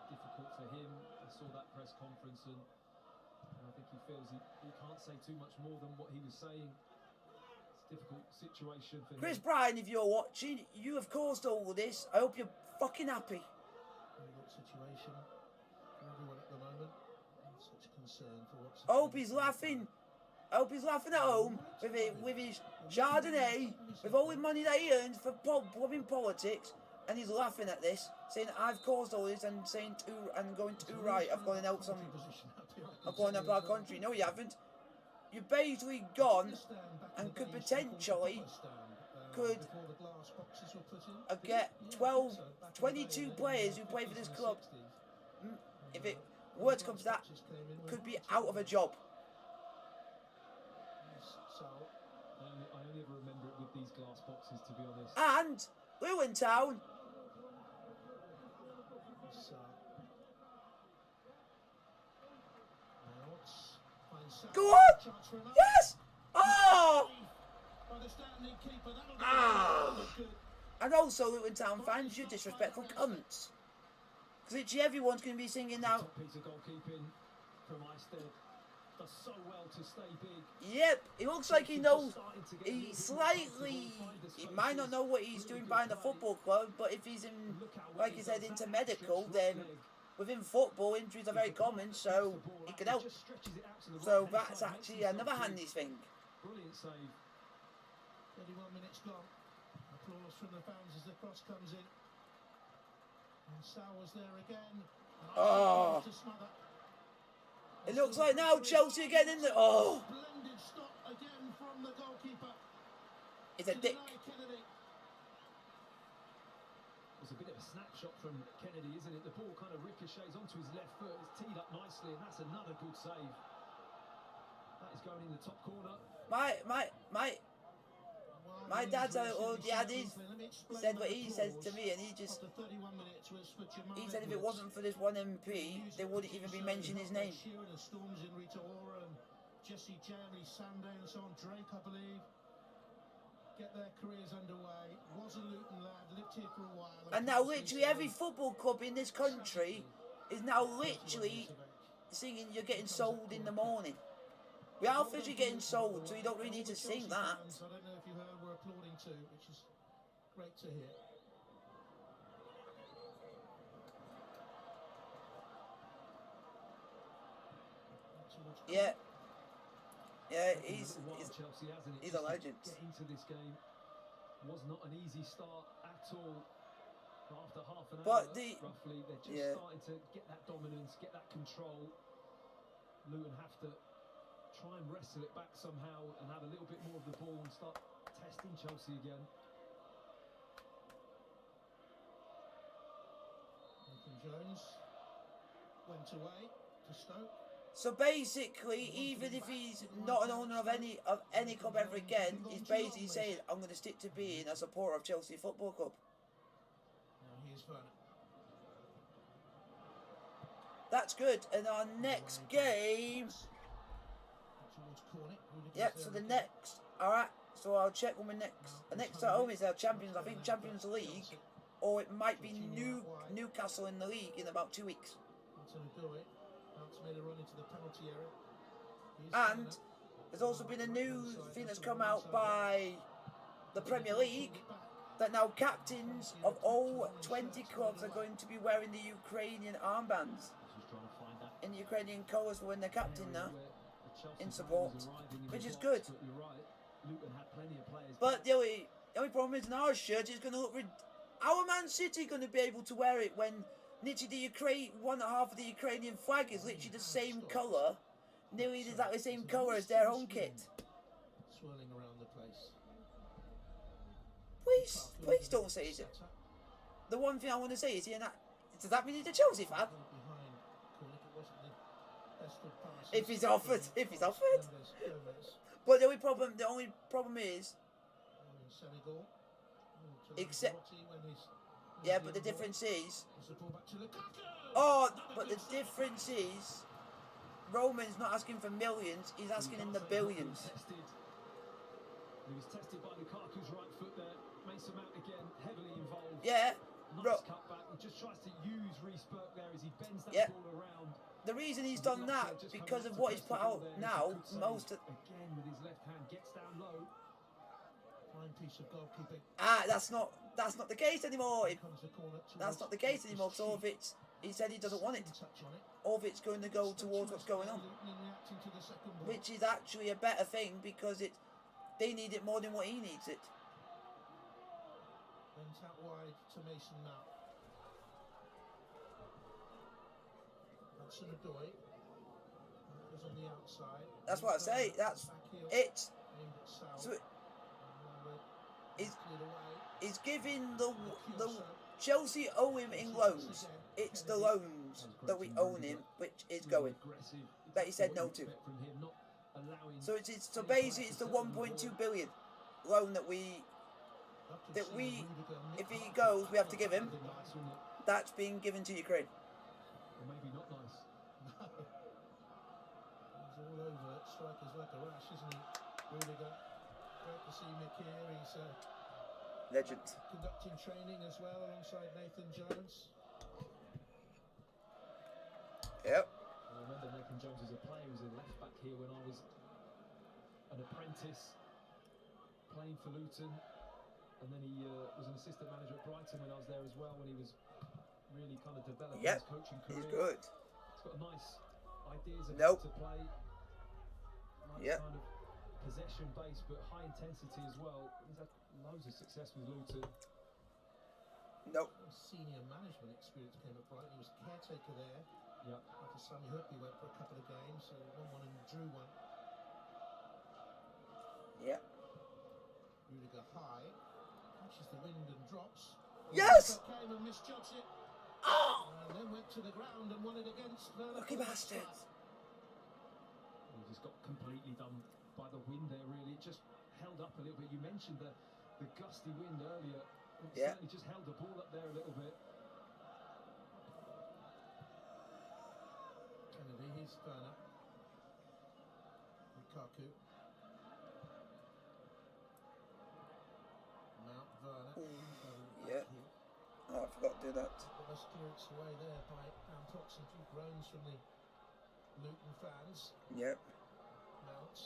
Difficult for him. I saw that press conference, and I think he feels he can't say too much more than what he was saying. It's a difficult situation for Chris him. Bryan, if you're watching, you have caused all of this. I hope you're fucking happy. Difficult situation for everyone at the moment. Such concern for what's I hope he's laughing. I hope he's laughing at home with his Chardonnay, with all the money that he earns for blobbing politics, and he's laughing at this, saying I've caused all this and saying going too right. I've gone and helped some. I've gone up our country. No, you haven't. You've basically gone and could potentially get 22 players who play for this club. If it were to come to that, could be out of a job. I only ever remember it with these glass boxes, to be honest. And Luton Town. Go on! Yes! Oh! Ah! And also, Luton Town fans, you disrespectful cunts. Because literally everyone's going to be singing now. Top piece of goalkeeping from Eisted. Does so well to stay big. Yep, he looks like he knows. He might not know what he's doing behind the football club, but if he's in, like he said, into medical, then within football, injuries are very common, so he can help. So that's actually another handy thing. Brilliant save. 31 minutes gone. Applause from the fans as the cross comes in. And Sal was there again. Oh. It looks like now Chelsea again in the... Oh. Splendid stop again from the goalkeeper. It's a dick. It's a bit of a snapshot from Kennedy, isn't it? The ball kind of ricochets onto his left foot. It's teed up nicely, and that's another good save. That is going in the top corner. My dad's old dad said what he says to me, and he said if it wasn't for this one MP, they wouldn't even be mentioning his name. Jesse Jerry, Sunday, and so on. Drake, I believe, get their careers underway. Was a Luton lad, lived here for a while. And now literally every football club in this country is now literally singing "You're getting sold" in the morning. We are officially getting sold, so you don't really need to sing that. I don't know if you heard, we're applauding too, which is great to hear. Yeah. Yeah, he's a legend. Getting to this game was not an easy start at all. After half an hour, roughly, they're just starting to get that dominance, get that control. Luton have to try and wrestle it back somehow and have a little bit more of the ball and start testing Chelsea again. Nathan Jones went away to Stoke. So basically, even if he's not an owner of any club ever again, he's basically saying, I'm going to stick to being a supporter of Chelsea Football Club. Here's Werner. That's good. And our next game... Yep, so the next... Alright, so I'll check when we're next. The next at home is our Champions, I think Champions League. Or it might be Newcastle in the league in about 2 weeks. Made a run into the penalty area. And there's also been a new thing that's come out by the Premier League that now captains of all 20 clubs are going to be wearing the Ukrainian armbands in the Ukrainian colours for when they're captain now in support, which is good. But the only problem is in our shirt is going to look... Our Man City going to be able to wear it when literally one half of the Ukrainian flag is literally the same colour, nearly exactly the same colour as their home kit. Swirling around the place. Please don't say it. The one thing I want to say is, does that mean he's a Chelsea fan? If he's offered. But the only problem is, except. Yeah, but the difference is... Oh, but the difference is... Roman's not asking for millions, he's asking in the billions. He was tested by Lukaku's right foot there. Mason Mount again, heavily involved. Yeah. Nice cutback. He just tries to use Reece Burke there as he bends that ball around. The reason he's done that, because of what he's put out now, most of... Again with his left hand, gets down low. Fine piece of goalkeeping. That's not the case anymore. That's not the case anymore. So if it's, he said he doesn't want it. Or if it's going to go towards what's going on, which is actually a better thing because they need it more than what he needs it. Went out wide to Mason Mount. Hudson Odoi was on the outside. That's what I say. That's it. So he's giving the Chelsea owe him in loans. It's the loans that we own him, which is going that he said no to. So so basically it's the 1.2 billion loan that we if he goes we have to give him. That's being given to Ukraine. Or maybe not nice. He's all over strikers like a rash, isn't he? Rudiger. Great to see Mick here. He's legend. Conducting training as well alongside Nathan Jones. Yep. I remember Nathan Jones as a player. He was a left back here when I was an apprentice playing for Luton, and then he was an assistant manager at Brighton when I was there as well, when he was really kind of developing his coaching career. He's good. He's got nice ideas of how to play. Yep. Kind of possession based but high intensity as well. He's had loads of success with Luton. Nope. Senior management experience came at Brighton. He was caretaker there. Yep. After Sammy Hookley went for a couple of games, so won one and drew one. Yep. Rudiger high, catches the wind and drops. Yes! Came and misjudged it. Oh! And then went to the ground and won it against Lucky bastard. He just got completely done by the wind there, really. It just held up a little bit. You mentioned the gusty wind earlier. It certainly just held the ball up there a little bit. Kennedy, here's Werner. Lukaku. Mount Werner. Yeah. Oh, I forgot to do that. Nice clearance away there by Pam Tox, and a few groans from the Luton fans. Yep. Mount.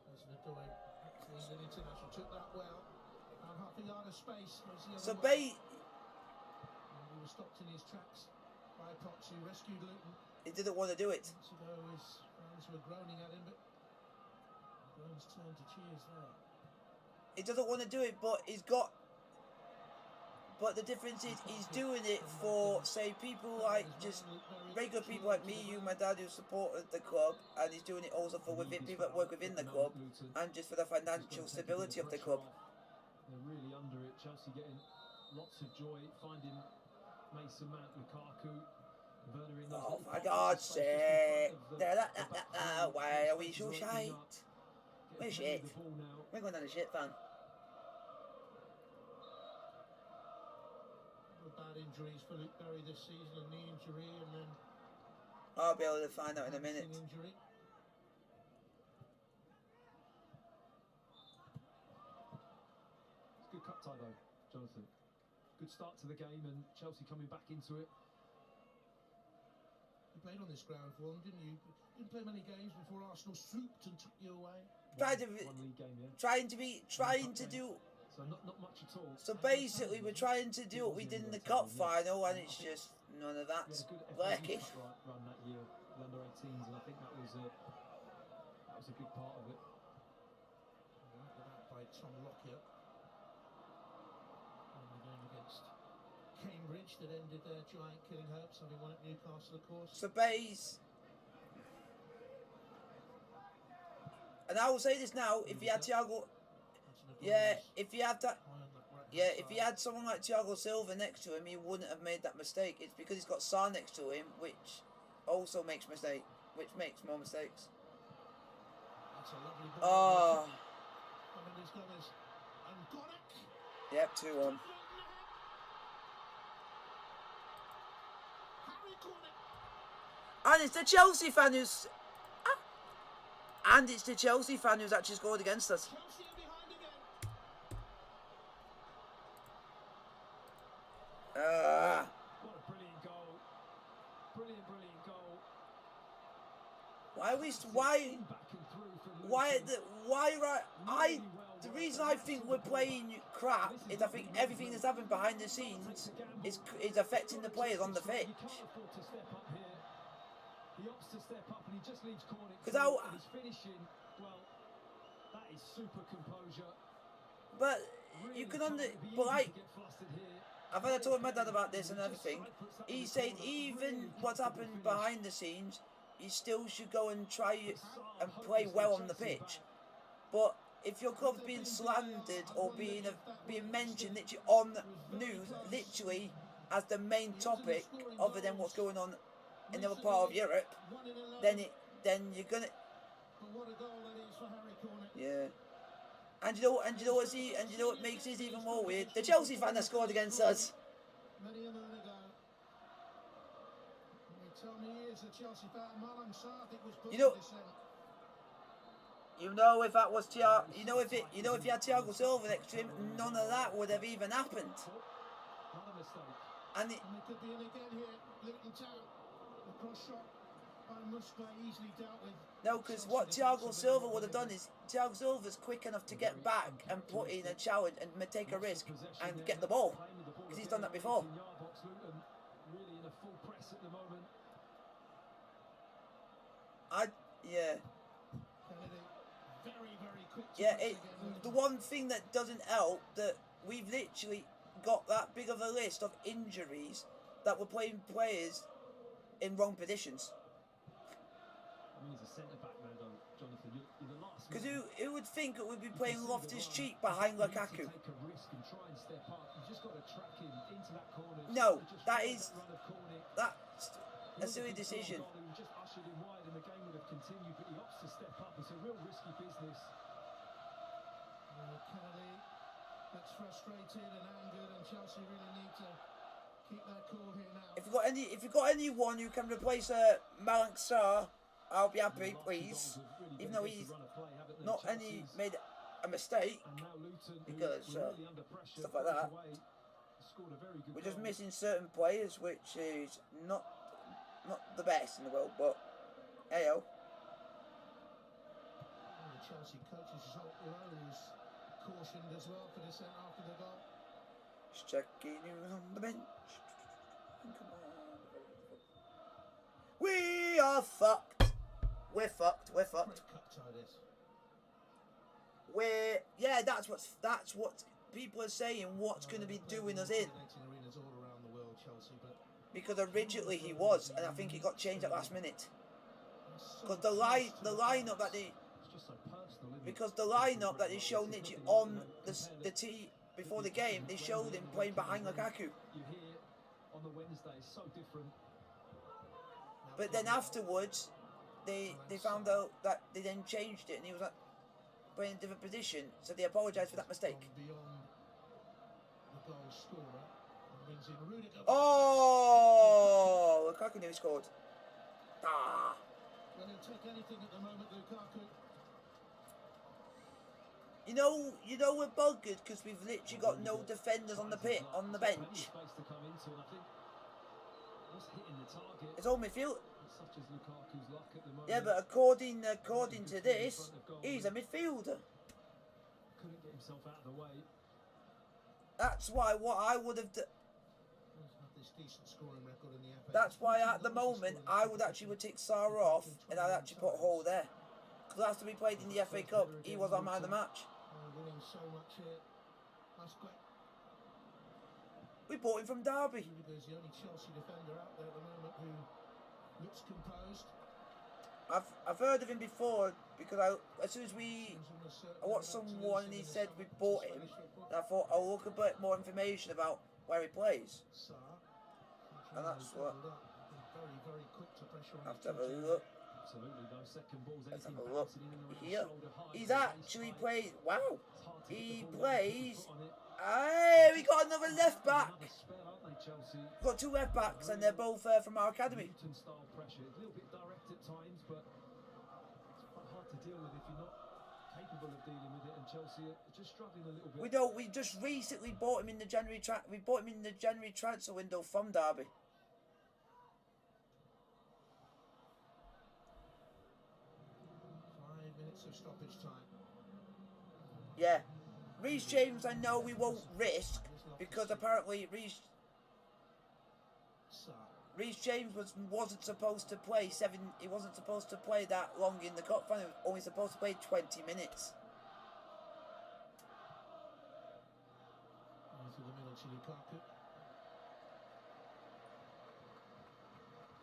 As Odoi, England international, took that well. And half a yard of space. So he was stopped in his tracks by Potts, who rescued Luton. He didn't want to do it. Months ago, his fans were groaning at him, but groans turned to cheers there. He doesn't want to do it, but he's got. But the difference is he's doing it for, say, people like just regular people like me, you, my dad, who supported the club, and he's doing it also for people that work within the club, and just for the financial stability of the club. They're really under it. Chelsea getting lots of joy, finding Mason Mount, Lukaku, Werner in those. Oh, for God's sake! Why are we so shite? We're shit. We're going down a shit fan. Bad injuries for Luke Berry this season, a knee injury, and then I'll be able to find out in a minute. Injury. It's a good cup tie though, Jonathan. Good start to the game, and Chelsea coming back into it. You played on this ground for them, didn't you? Didn't play many games before Arsenal swooped and took you away. Trying to do. So not much at all. So basically, we're trying to do what we did in the cup final, and it's just none of that's working. Run that year, the under 18s, and I think that was a big part of it. Right, by Tom Lockyer. And the game against Cambridge that ended their giant killing hopes, having won at Newcastle, of course. So and I will say this now: if you had Thiago. If you had someone like Thiago Silva next to him, he wouldn't have made that mistake. It's because he's got Sarr next to him, which also makes more mistakes. Oh. Yep, 2-1. And it's the Chelsea fan who's... And it's the Chelsea fan who's actually scored against us. Chelsea are behind again. What a brilliant goal. Brilliant goal. Why are we... The reason I think we're playing crap is I think everything that's happened behind the scenes is affecting the players on the pitch. He opts to step up and he just leaves Cornick Because and he's finishing. Well, that is super composure. But you can but like, I've had a talk with my dad about this and everything. He said even what's happened behind the scenes, you still should go and try and play well on the pitch. But if your club's being slandered or being mentioned literally on news, literally as the main topic, other than what's going on in the other part of Europe, then you're gonna. Yeah. And you know what makes this even more weird? The Chelsea fan that scored against us. Many a moon ago. You tell me he is a Chelsea fan. Malang Sarr, I think, was put to descent. If that was Thiago, if you had Thiago Silva next to him, none of that would have even happened. And it could be in again here, Luton Town. The cross shot by Musgrave easily dealt with. No, because what Thiago Silva would have done is Thiago Silva's quick enough to get back and put in a challenge and take a risk and get the ball, because he's done that before. Really in a full press at the moment. The one thing that doesn't help that we've literally got that big of a list of injuries that we're playing players in wrong positions. I mean, he's a centre back now, though, Jonathan. You're the last. Because who would think that we'd be playing Loftus-Cheek behind Lukaku? Take a risk and try and step up. You just got to track him into that corner. No, that's a silly decision. He just ushered him wide, and the game would have continued. But he opts to step up. It's a real risky business. Kennedy looks frustrated and angered, and Chelsea really need to keep their cool here now. If you've got anyone who can replace Malang Sarr, I'll be happy, please. Even though he's not made a mistake, because stuff like that. We're just missing certain players, which is not the best in the world, but heyo. The Chelsea coaches was cautioned as well for dissent after the goal. Just checking who's on the bench. Come on. We are fucked. We're fucked. That's what people are saying. What's going to be doing us in? Because originally he was, and I think it got changed at last minute. Because the lineup that they showed literally on the tee before the game, they showed him playing behind Lukaku. You hear on the Wednesday, so different. But then afterwards, they found out that they then changed it, and he was playing in a different position, so they apologised for that mistake. Oh, Lukaku nearly scored. Well, he'll take anything at the moment, Lukaku. You know we're buggered because we've literally got no defenders on the bench. It's all midfield. Yeah, but according to this, he's a midfielder. Couldn't get himself out of the way. That's why what I would have done. That's why at the moment I would take Sarr off and I'd actually put Hall there. Because after we played in the FA Cup, he was our man of the match. Winning so much here. That's great. We bought him from Derby. He's the only Chelsea defender out there at the moment who looks composed. I've heard of him before because I watched someone and he said we bought him, and I thought I'll look a bit more information about where he plays. And that's what. Very quick to pressure on. I have to have a look. Let's have a look here. He's actually played. Wow, he plays Hey, we got another left back. Another spell, aren't they, Chelsea? We've got two left backs, and they're both from our academy. Luton style pressure. It's a little bit direct at times, but it's quite hard to deal with if you're not capable of dealing with it. And Chelsea are just struggling a little bit. We know we just recently bought him in the January transfer window from Derby. 5 minutes of stoppage time. Yeah. Reece James, I know we won't risk because apparently Reece James wasn't supposed to play He wasn't supposed to play that long in the cup final. He was only supposed to play 20 minutes. Into the middle to Lukaku.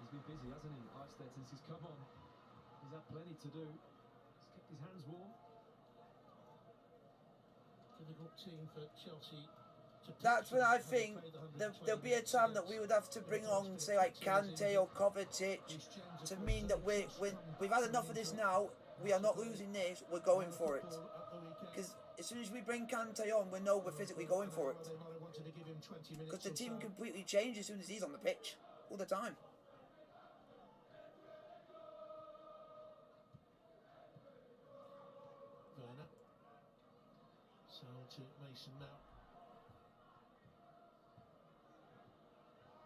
He's been busy, hasn't he, Eistedt, since he's come on. He's had plenty to do. He's kept his hands warm. Difficult team for Chelsea. That's when I think there'll be a time that we would have to bring on, say, like Kante or Kovacic, to mean that we've had enough of this now. We are not losing this. We're going for it. Because as soon as we bring Kante on, we know we're physically going for it. Because the team completely changes as soon as he's on the pitch, all the time. Werner. So to Mason Mount.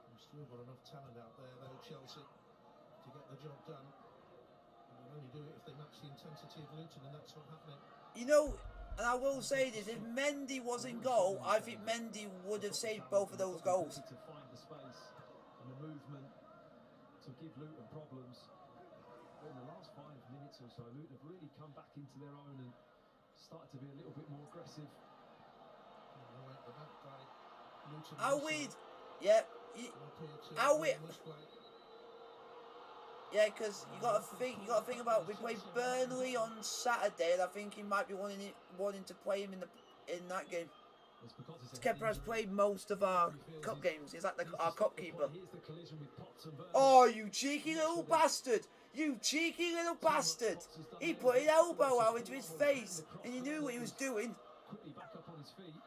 We've still got enough talent out there, though, Chelsea, to get the job done. And they'll only do it if they match the intensity of Luton, and that's not happening. You know, and I will say this, if Mendy was in goal, I think Mendy would have saved both of those goals. To find the space and the movement to give Luton problems. But in the last 5 minutes or so, Luton have really come back into their own and started to be a little bit more aggressive. How weird. Yeah. How weird. Yeah, because you got to think about, we played Burnley on Saturday, and I think he might be wanting to play him in that game. Kepa has played most of our cup games. He's like our cup keeper. Oh, you cheeky little bastard! You cheeky little bastard! He put his elbow out into his face, and he knew what he was doing. Quickly back up on his feet.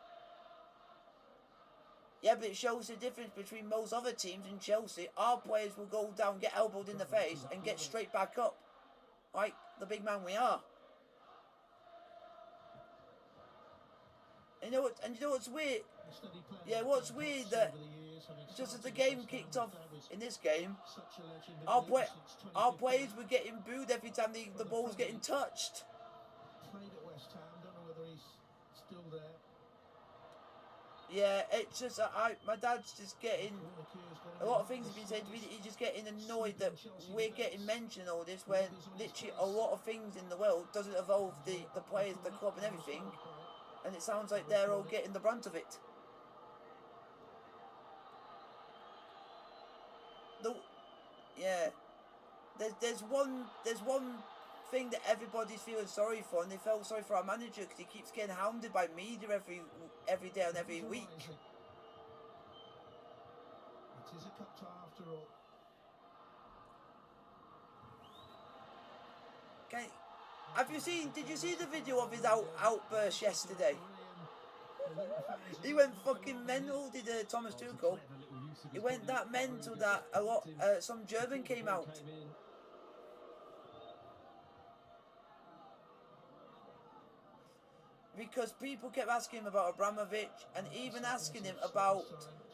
Yeah, but it shows the difference between most other teams in Chelsea. Our players will go down, get elbowed in the face, and get straight back up. Like the big man we are. And you know what's weird? Yeah, what's weird that just as the game kicked off in this game, our players were getting booed every time the ball was getting touched. Played at West Ham, don't know whether he's still there. Yeah, it's just my dad's just getting a lot of things have been said to me. He's just getting annoyed that we're getting mentioned all this when literally a lot of things in the world doesn't involve the players, the club, and everything, and it sounds like they're all getting the brunt of it. Yeah, there's one thing that everybody's feeling sorry for, and they felt sorry for our manager because he keeps getting hounded by media every day and every week. It is a cup tie after all. Did you see the video of his outburst yesterday? He went fucking mental, did Thomas Tuchel. He went that mental that some German came out. Because people kept asking him about Abramovich and even asking him about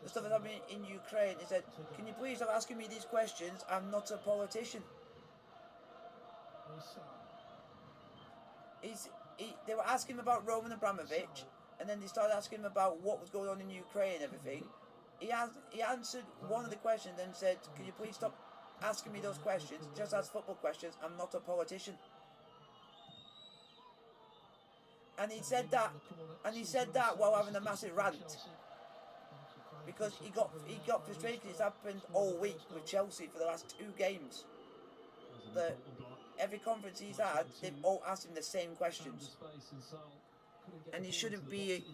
the stuff that's happening in Ukraine. He said, "Can you please stop asking me these questions? I'm not a politician." They were asking him about Roman Abramovich, and then they started asking him about what was going on in Ukraine and everything. He answered one of the questions and said, "Can you please stop asking me those questions? Just ask football questions. I'm not a politician." And he said that while having a massive rant, because he got frustrated. It's happened all week with Chelsea for the last 2 games. That every conference he's had, they've all asked him the same questions, and he shouldn't be.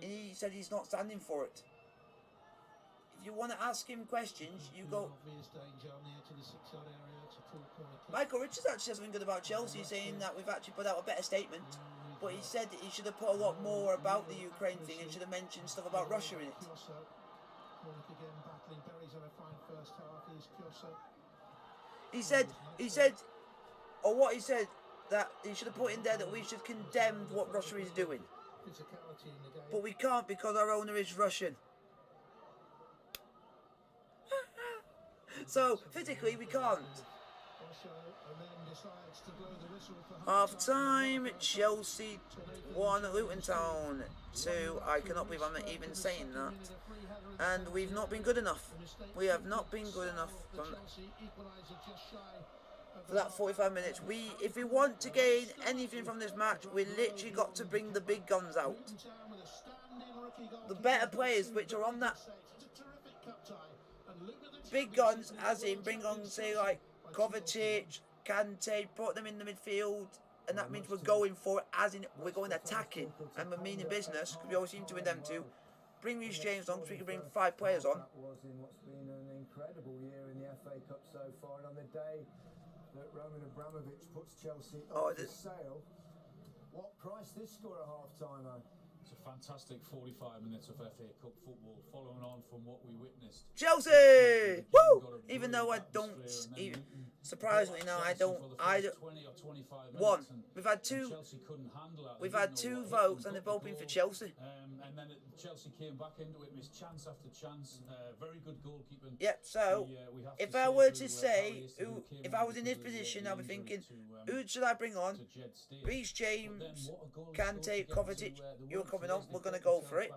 And he said he's not standing for it. If you want to ask him questions, you go. Michael Richards actually said something good about Chelsea, saying that we've actually put out a better statement. but he said that he should have put a lot more about the Ukraine thing and should have mentioned stuff about Russia in it. He said, or what he said, that he should have put in there that we should condemn what Russia is doing. But we can't because our owner is Russian. So, physically, we can't. Half time, Chelsea 1, Luton Town 2. I cannot believe I'm even saying that. And we've not been good enough. We have not been good enough for that 45 minutes. If we want to gain anything from this match, we literally got to bring the big guns out. The better players which are on that big guns, as in bring on, say, like Kovacic, Kante, put them in the midfield, and that means we're going for it, as in we're going attacking, and we're meaning business, because we always seem to win them too. Bring Reece James on, so we can bring 5 players on. That was in what's been an incredible year in the FA Cup so far, and on the day that Roman Abramovich puts Chelsea up for sale, what price this score at half-time, It's a fantastic 45 minutes of FA Cup football, following on from what we witnessed. Chelsea! Woo! Even though I don't, surprisingly now, I don't. One. We've had two votes, and they've both been for Chelsea. And then Chelsea came back into it, missed chance after chance. Very good goalkeeping. Yep. So, if I were to say, if I was in this position, I'd be thinking, who should I bring on? Reece James, Kante, Kovacic. You're coming on. We're gonna go for it.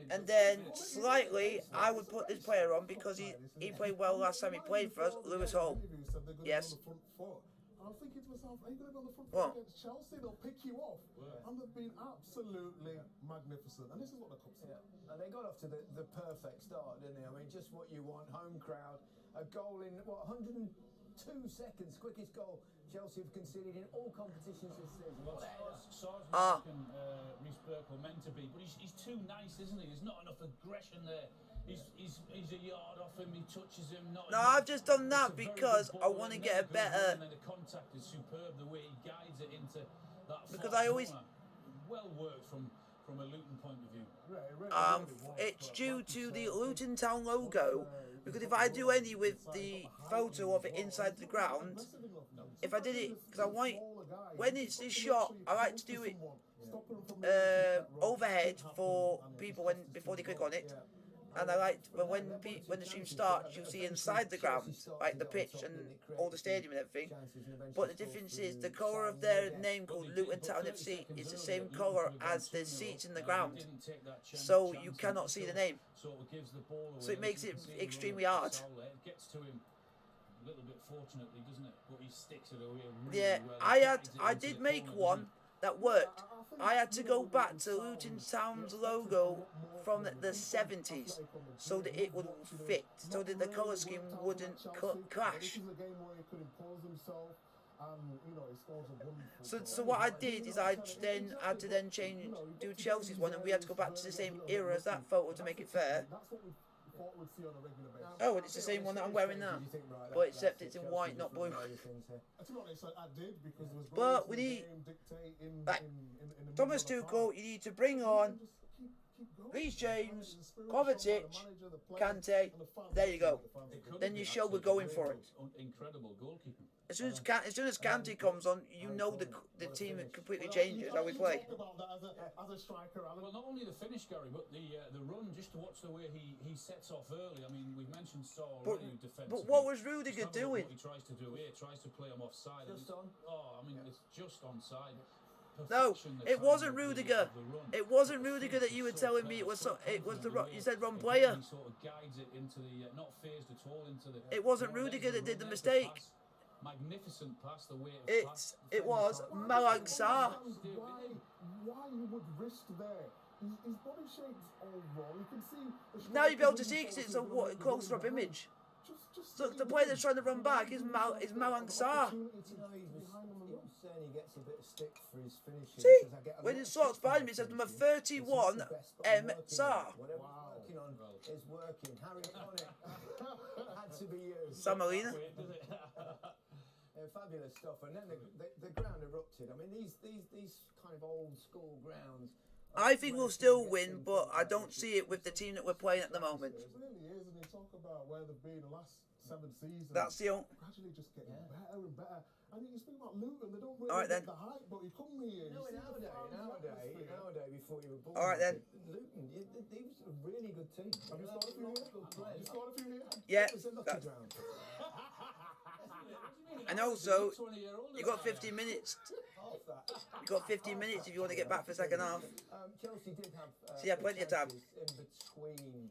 And then slightly, I would put this player on because he played well last time he played for us, Lewis Hall. Yes. I'm thinking to myself, are you going to be on the front What? foot against Chelsea? They'll pick you off. And they've been absolutely magnificent. And this is what the cup's about. And they got off to the perfect start, didn't they? I mean, just what you want. Home crowd. A goal in, 102 seconds. Quickest goal Chelsea have conceded in all competitions this season. Reece Burkle meant to be, but he's too nice, isn't he? There's not enough aggression there. He's a yard off him, he touches him. No, I've just done that because I want to get a better. And then the contact is superb, the way he guides it into that. Because I always. Well worked from a Luton point of view. It's due to the Luton Town logo. Because if I do any with the photo of it inside the ground, if I did it, because I want, when it's this shot, I like to do it overhead for people before they click on it. And I like when the stream starts, you'll see inside the ground, like the pitch and all the stadium and everything. But the difference is the colour of their name, called Luton Town FC, is the same colour as the seats in the ground. So you cannot see the name. So it makes it extremely hard. It gets to him a little bit, fortunately, doesn't it? But he sticks it away really yeah, well. I did make one that worked. I had to go back to Luton Town's logo from the 70s so that it would fit, so that the colour scheme wouldn't clash. So what I did is I then had to do Chelsea's one, and we had to go back to the same era as that photo to make it fair. Oh, and it's the same one that I'm wearing now, but except it's in white, not blue. But we need, like Thomas Tuchel, you need to bring on Reece James, Kovacic, Kante. There you go. Then you show we're going for it. Incredible goalkeeping. As soon as Kante comes on, you know the team completely changes how we play. Well, not only the finish, Gary, but the run. Just to watch the way he sets off early. I mean, we've mentioned Saul already defensively. But what was Rudiger doing? What he tries to do here, tries to play him offside. It's just onside. No, it wasn't Rudiger. It wasn't Rudiger that you were telling me. It was the you said wrong player. He sort of guides it into the not phased at all into the. It wasn't Rudiger that did the mistake. Magnificent pass, the way it was Malang Sarr. Why you would risk there? His body shape's all wrong. You can see. Now you'll be able to see because it's a closer up image. So the player that's trying to run back is Malang Sarr. He gets a bit of stick for his finishing. See, when it slots behind me, it says number 31, M. Sarr. Whatever he's working on is working. Harry on it. Had to be used. Samalina. Fabulous stuff, and then the ground erupted. I mean, these kind of old school grounds. I think we'll still win, but I don't see it with the team that we're playing at the moment. It really is, and you talk about where they've been the last 7 seasons. That's the only... Gradually just getting better and better. And you speak about Luton, they don't really All right, get the hype, but you come here. No, in our day, before you were born. All right, then. Luton, they was a really good team. Have you scored a few here? You scored a few here? Yeah. It was a lucky ground. And also, you got 15 minutes. You got 15 minutes if you want to get back for second half. Chelsea did have. So you have plenty of time. In between.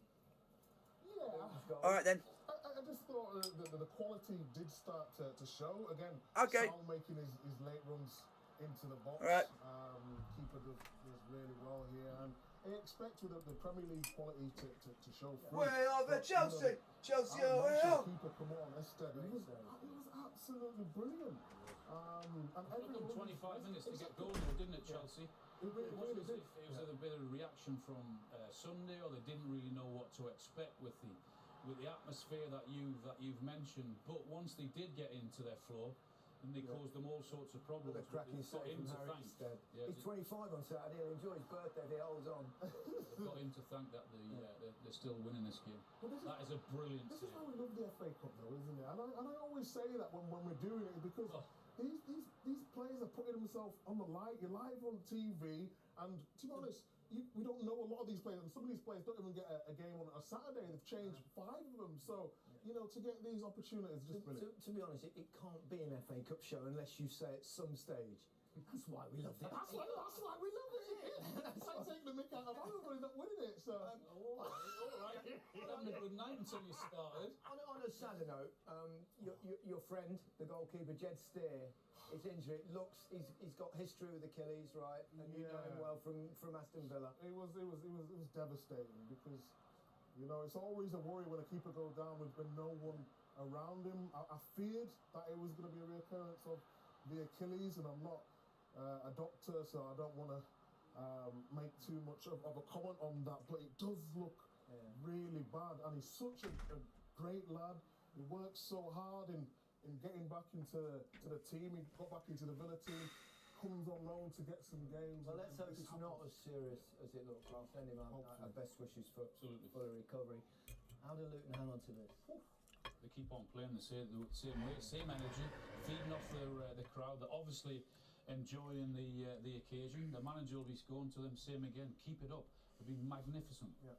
Yeah. All right then. I just thought the quality did start to show again. Okay. Sal making his late runs into the box. All right. Keeper does really well here, and I expect with the Premier League quality to show through. Where are the Chelsea? Chelsea are keeper, come on, Esther. He was absolutely brilliant. And it took them 25 minutes to get going, though, didn't it, Chelsea? It really did. It was a bit of a reaction from Sunday, or they didn't really know what to expect with the atmosphere that you've mentioned. But once they did get into their flow, and they caused them all sorts of problems. The cracking set from Harry instead. Yeah, he's 25 on Saturday. He'll enjoy his birthday if he holds on. They've got him to thank that they're still winning this game. That is a brilliant This is why we love the FA Cup, though, isn't it? And I always say that when we're doing it, because these players are putting themselves on the light. You're live on TV, and to be honest, we don't know a lot of these players. And some of these players don't even get a game on a Saturday. They've changed 5 of them. So, to get these opportunities, just brilliant. To be honest, it can't be an FA Cup show unless you say at some stage. That's why we love it. That's why we love it. It's like taking the mick out of everybody not winning it. So, all right. You're having a good night until you started. On a sadder note, your friend, the goalkeeper, Jed Steer, his injury, he's got history with Achilles, right? And you know him well from Aston Villa. It was devastating because, it's always a worry when a keeper goes down with no one around him. I feared that it was going to be a reoccurrence of the Achilles, and I'm not a doctor, so I don't want to make too much of a comment on that, but it does look really bad. And he's such a great lad. He works so hard in getting back into the team. He got back into the Villa team, comes on loan to get some games. Well, let's hope it's not as serious as it looked last ending. Our best wishes for a recovery. How do Luton hang on to this? They keep on playing the same way, same energy, feeding off the crowd. They're obviously enjoying the occasion. The manager will be going to them, same again. Keep it up. It'll be magnificent. Yeah.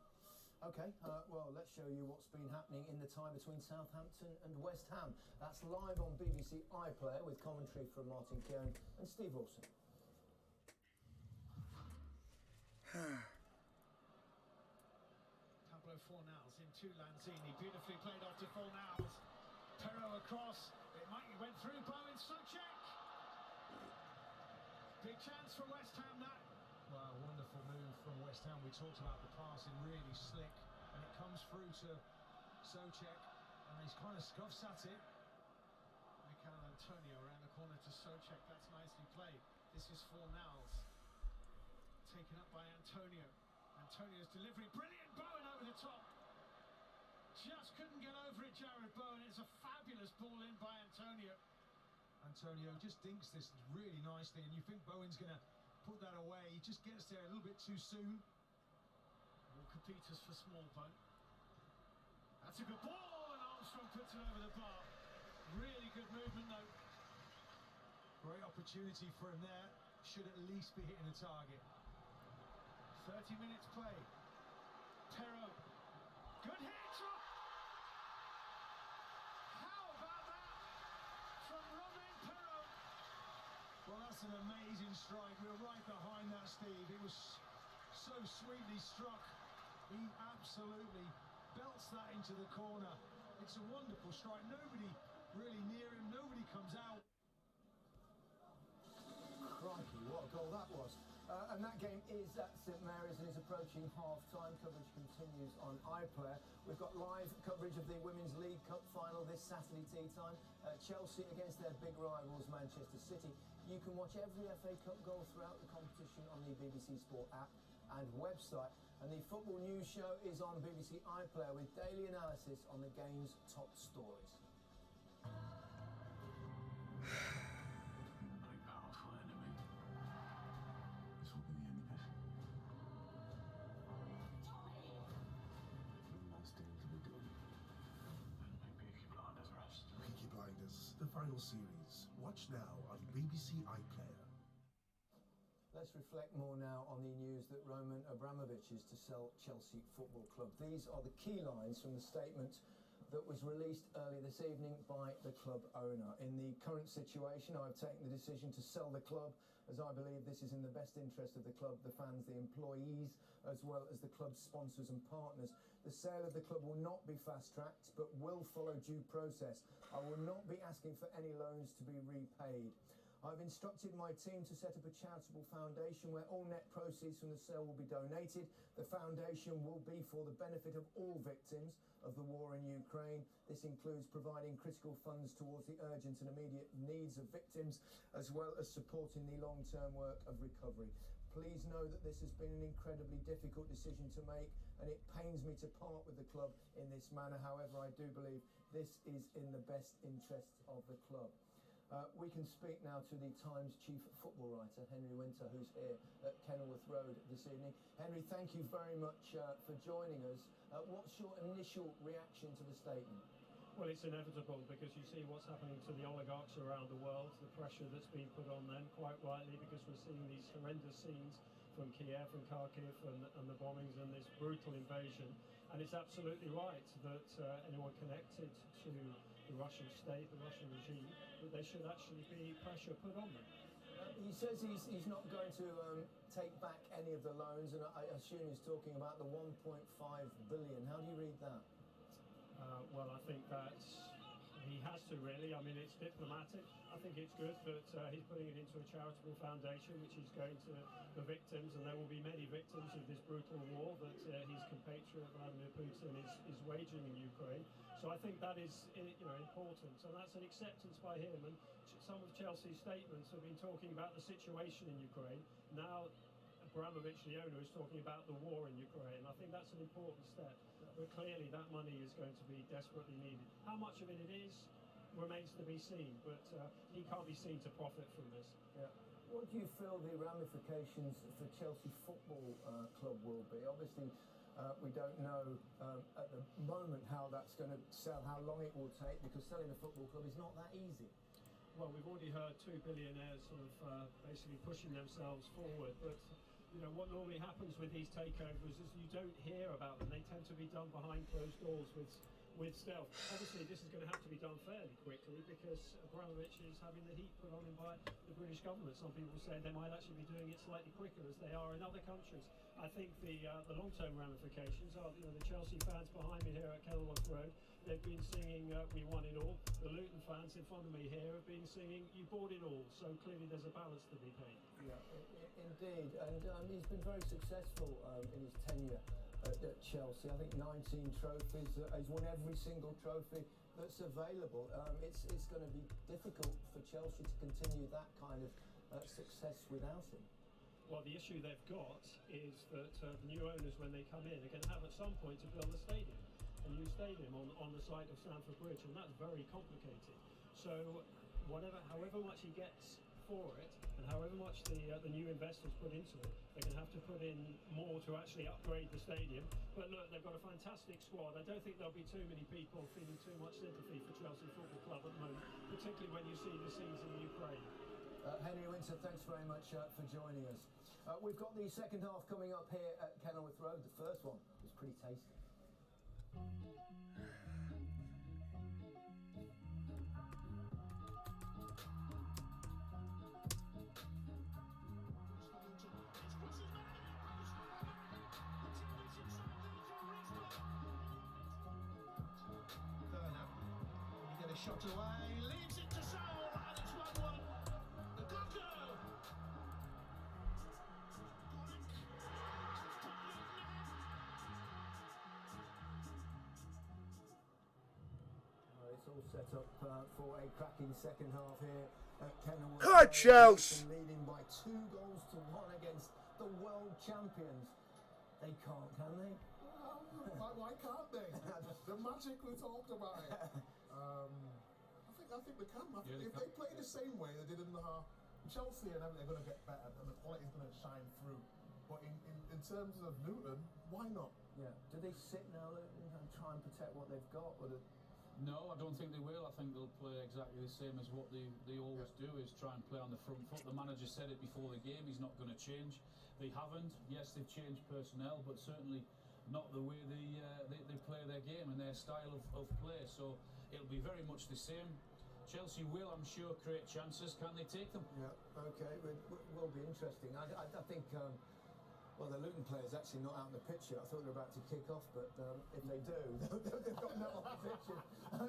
Okay, well, let's show you what's been happening in the time between Southampton and West Ham. That's live on BBC iPlayer with commentary from Martin Keown and Steve Wilson. Pablo Fornals into Lanzini, beautifully played off to Fornals. Perro across, went through Bowen Souček. Big chance for West Ham, that. Wow, wonderful move from West Ham. We talked about the passing, really slick, and it comes through to Souček, and he's kind of scuffs at it. Mikel Antonio around the corner to Souček, that's nicely played. This is Fornals, taken up by Antonio. Antonio's delivery, brilliant, Bowen over the top. Just couldn't get over it, Jared Bowen. It's a fabulous ball in by Antonio. Antonio just dinks this really nicely, and you think Bowen's going to put that away. He just gets there a little bit too soon. Walker Peters for Smallbone. That's a good ball, and Armstrong puts it over the bar. Really good movement, though. Great opportunity for him there. Should at least be hitting the target. 30 minutes play. Perro. Good hit. How about that from Robin Perro? Well, that's an amazing strike. We're right behind that, Steve. It was so sweetly struck. He absolutely belts that into the corner. It's a wonderful strike. Nobody really near him. Nobody comes out. Crikey, what a goal that was. And that game is at St Mary's and is approaching half-time. Coverage continues on iPlayer. We've got live coverage of the Women's League Cup final this Saturday tea time. Chelsea against their big rivals, Manchester City. You can watch every FA Cup goal throughout the competition on the BBC Sport app and website. And the football news show is on BBC iPlayer with daily analysis on the game's top stories. powerful enemy. This will be the end of it. One last thing to be done. And make Peaky Blinders rest. Peaky Blinders, the final series. Watch now on BBC iPlayer. Let's reflect more now on the news that Roman Abramovich is to sell Chelsea Football Club. These are the key lines from the statement that was released early this evening by the club owner. In the current situation, I've taken the decision to sell the club as I believe this is in the best interest of the club, the fans, the employees, as well as the club's sponsors and partners. The sale of the club will not be fast-tracked, but will follow due process. I will not be asking for any loans to be repaid. I've instructed my team to set up a charitable foundation where all net proceeds from the sale will be donated. The foundation will be for the benefit of all victims of the war in Ukraine. This includes providing critical funds towards the urgent and immediate needs of victims, as well as supporting the long-term work of recovery. Please know that this has been an incredibly difficult decision to make, and it pains me to part with the club in this manner. However, I do believe this is in the best interests of the club. We can speak now to the Times chief football writer, Henry Winter, who's here at Kenilworth Road this evening. Henry, thank you very much for joining us. What's your initial reaction to the statement? Well, it's inevitable because you see what's happening to the oligarchs around the world, the pressure that's being put on them, quite rightly, because we're seeing these horrendous scenes from Kiev and Kharkiv and the bombings and this brutal invasion. And it's absolutely right that anyone connected to the Russian state, the Russian regime, that there should actually be pressure put on them. He says he's not going to take back any of the loans, and I assume he's talking about the 1.5 billion. How do you read that? Well, I think that he has to, really. I mean, it's diplomatic. I think it's good that he's putting it into a charitable foundation, which is going to the victims, and there will be many victims of this brutal war that his compatriot Vladimir Putin is waging in Ukraine. So I think that is, important, and that's an acceptance by him. And some of Chelsea's statements have been talking about the situation in Ukraine. Now Abramovich, the owner, is talking about the war in Ukraine. I think that's an important step. But clearly that money is going to be desperately needed. How much of it is remains to be seen, but he can't be seen to profit from this. Yeah. What do you feel the ramifications for Chelsea Football Club will be? Obviously, we don't know at the moment how that's going to sell, how long it will take, because selling a football club is not that easy. Well, we've already heard two billionaires sort of basically pushing themselves forward, but what normally happens with these takeovers is you don't hear about them. They tend to be done behind closed doors with stealth. Obviously, this is going to have to be done fairly quickly because Abramovich is having the heat put on him by the British government. Some people say they might actually be doing it slightly quicker, as they are in other countries. I think the long-term ramifications are, the Chelsea fans behind me here at Kenilworth Road, they've been singing "We Won It All." The Luton fans in front of me here have been singing "You Bought It All." So clearly there's a balance to be paid. Yeah, indeed, and he's been very successful in his tenure at Chelsea. I think 19 trophies. He's won every single trophy that's available. It's going to be difficult for Chelsea to continue that kind of success without him. Well, the issue they've got is that the new owners, when they come in, are going to have at some point to build a stadium, a new stadium on the site of Stamford Bridge, and that's very complicated. So however much he gets for it, and however much the new investors put into it, they're going to have to put in more to actually upgrade the stadium. But look, they've got a fantastic squad. I don't think there'll be too many people feeling too much sympathy for Chelsea Football Club at the moment, particularly when you see the scenes in Ukraine. Henry Winter, thanks very much for joining us. We've got the second half coming up here at Kenilworth Road. The first one was pretty tasty. Shot away, leaves it to Saul, and it's 1-1. The Goko. It's all set up for a cracking second half here at Kenilworth. Good, Chelsea! Leading by 2-1 against the world champions. They can't, can they? Why can't they? The magic we talked about it. I think they can. I think Yeah, if they play the same way they did in the half, Chelsea and everything, they're going to get better and the quality is going to shine through. But in terms of Luton, why not? Yeah. Do they sit now, Luton, and try and protect what they've got? Or No, I don't think they will. I think they'll play exactly the same as what they always do, is try and play on the front foot. The manager said it before the game, he's not going to change. They haven't. Yes, they've changed personnel, but certainly not the way they play their game and their style of play. So it'll be very much the same. Chelsea will, I'm sure, create chances. Can they take them? Yeah, okay, it will be interesting. I think, well, the Luton players actually not out on the pitch yet. I thought they were about to kick off, but if they do, they've got no opposition. I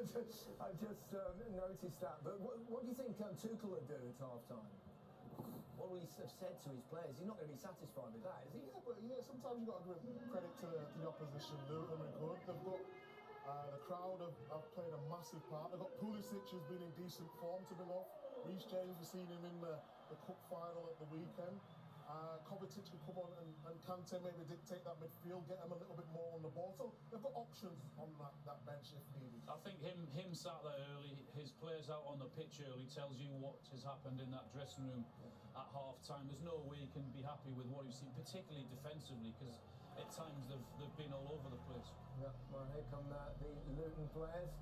just noticed that. But what do you think Tuchel will do at half-time? What will he have said to his players? He's not going to be satisfied with that, is he? Yeah, but sometimes you've got to give credit to the opposition. Luton are good. They've got the crowd have played a massive part. They've got Pulisic, who's been in decent form to bring off. Reece James, we've seen him in the cup final at the weekend. Kovacic can come on and Kante maybe dictate that midfield, get them a little bit more on the ball. So they've got options on that bench if needed. I think him sat there early, his players out on the pitch early, tells you what has happened in that dressing room at half-time. There's no way he can be happy with what he's seen, particularly defensively, because at times they've been all over the place. Yeah, well, here come the Luton players.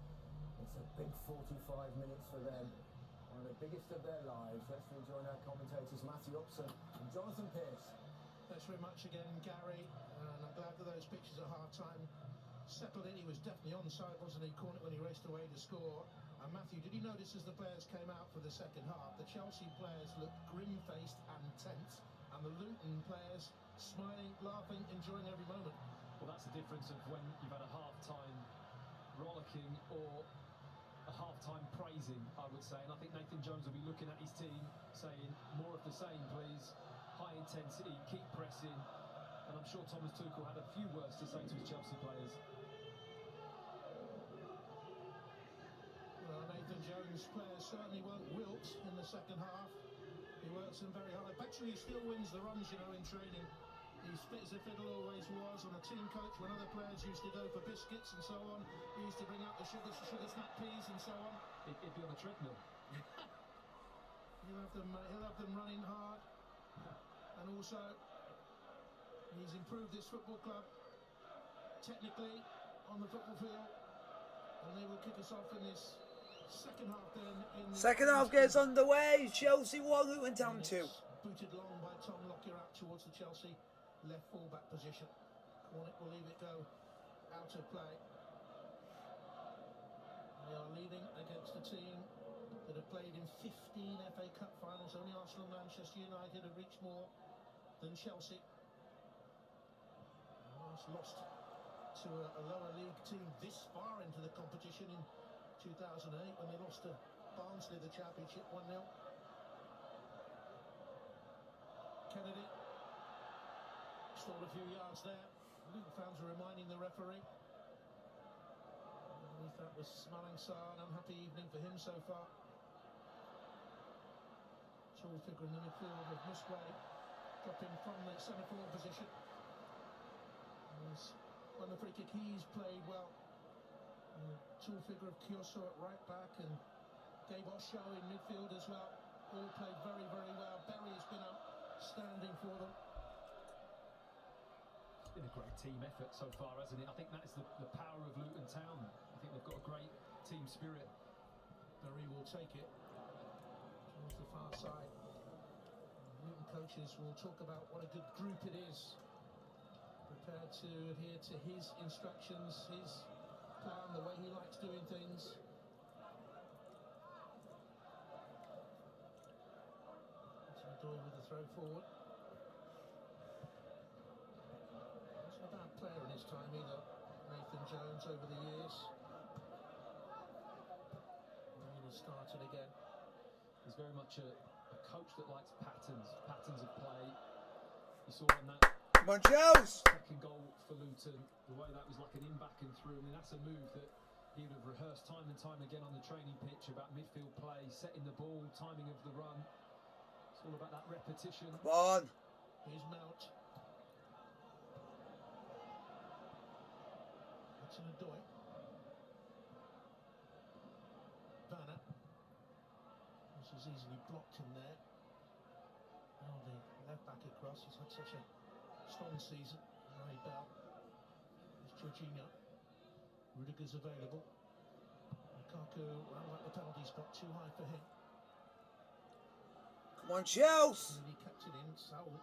It's a big 45 minutes for them. One of the biggest of their lives. Let's rejoin our commentators, Matthew Upson and Jonathan Pearce. Thanks very much again, Gary. And I'm glad that those pictures at half-time settled in. He was definitely onside, wasn't he? Caught it when he raced away to score. And Matthew, did you notice as the players came out for the second half, the Chelsea players looked grim-faced and tense, and the Luton players smiling, laughing, enjoying every moment? Well, that's the difference of when you've had a half-time rollicking or a half-time praising, I would say. And I think Nathan Jones will be looking at his team saying, more of the same, please. High intensity, keep pressing. And I'm sure Thomas Tuchel had a few words to say to his Chelsea players. Well, Nathan Jones' players certainly won't wilt in the second half. He works them very hard. I bet you he still wins the runs, in training. He's fit as a fiddle, always was, on a team coach when other players used to go for biscuits and so on. He used to bring out the sugar snap peas and so on. He'd be on the treadmill. He'll have them running hard. And also, he's improved this football club technically on the football field. And they will kick us off in this second half then. Second half gets underway. Chelsea 1, Luton Town 2. Booted long by Tom Lockyer out towards the Chelsea left full-back position. Cornick will leave it go out of play. They are leading against a team that have played in 15 FA Cup finals. Only Arsenal and Manchester United have reached more than Chelsea. Lost to a lower league team this far into the competition in 2008 when they lost to Barnsley the championship 1-0. Kennedy stole a few yards there. Luton fans are reminding the referee. That was Smalling-Sarr, an unhappy evening for him so far. Tall figure in the midfield of Musgrave, dropping from the centre forward position. On the free kick, he's played well. Tall figure of Kioso at right back and Gabe Osho in midfield as well. All played very, very well. Berry has been outstanding for them. It's been a great team effort so far, hasn't it? I think that is the power of Luton Town. I think they've got a great team spirit. Berry will take it towards the far side. Luton coaches will talk about what a good group it is. Prepared to adhere to his instructions, his plan, the way he likes doing things. Doyle with the throw forward. Wasn't a bad player in his time either, Nathan Jones, over the years. And he started again. He's very much a coach that likes patterns of play. You saw in that Come on, Chelsea! second goal for Luton, the way that was like an in-back and through. I mean, that's a move that he would have rehearsed time and time again on the training pitch about midfield play, setting the ball, timing of the run. It's all about that repetition. Come on! Here's Mount. Hudson-Odoi. Werner. was easily blocked in there. Now the left back across. He's had such a strong season. Harry Bell. There's Jorginho. Rudiger's available. Lukaku ran like the penalty spot, too high for him. Come on, Chelsea! He kept it in. Saul.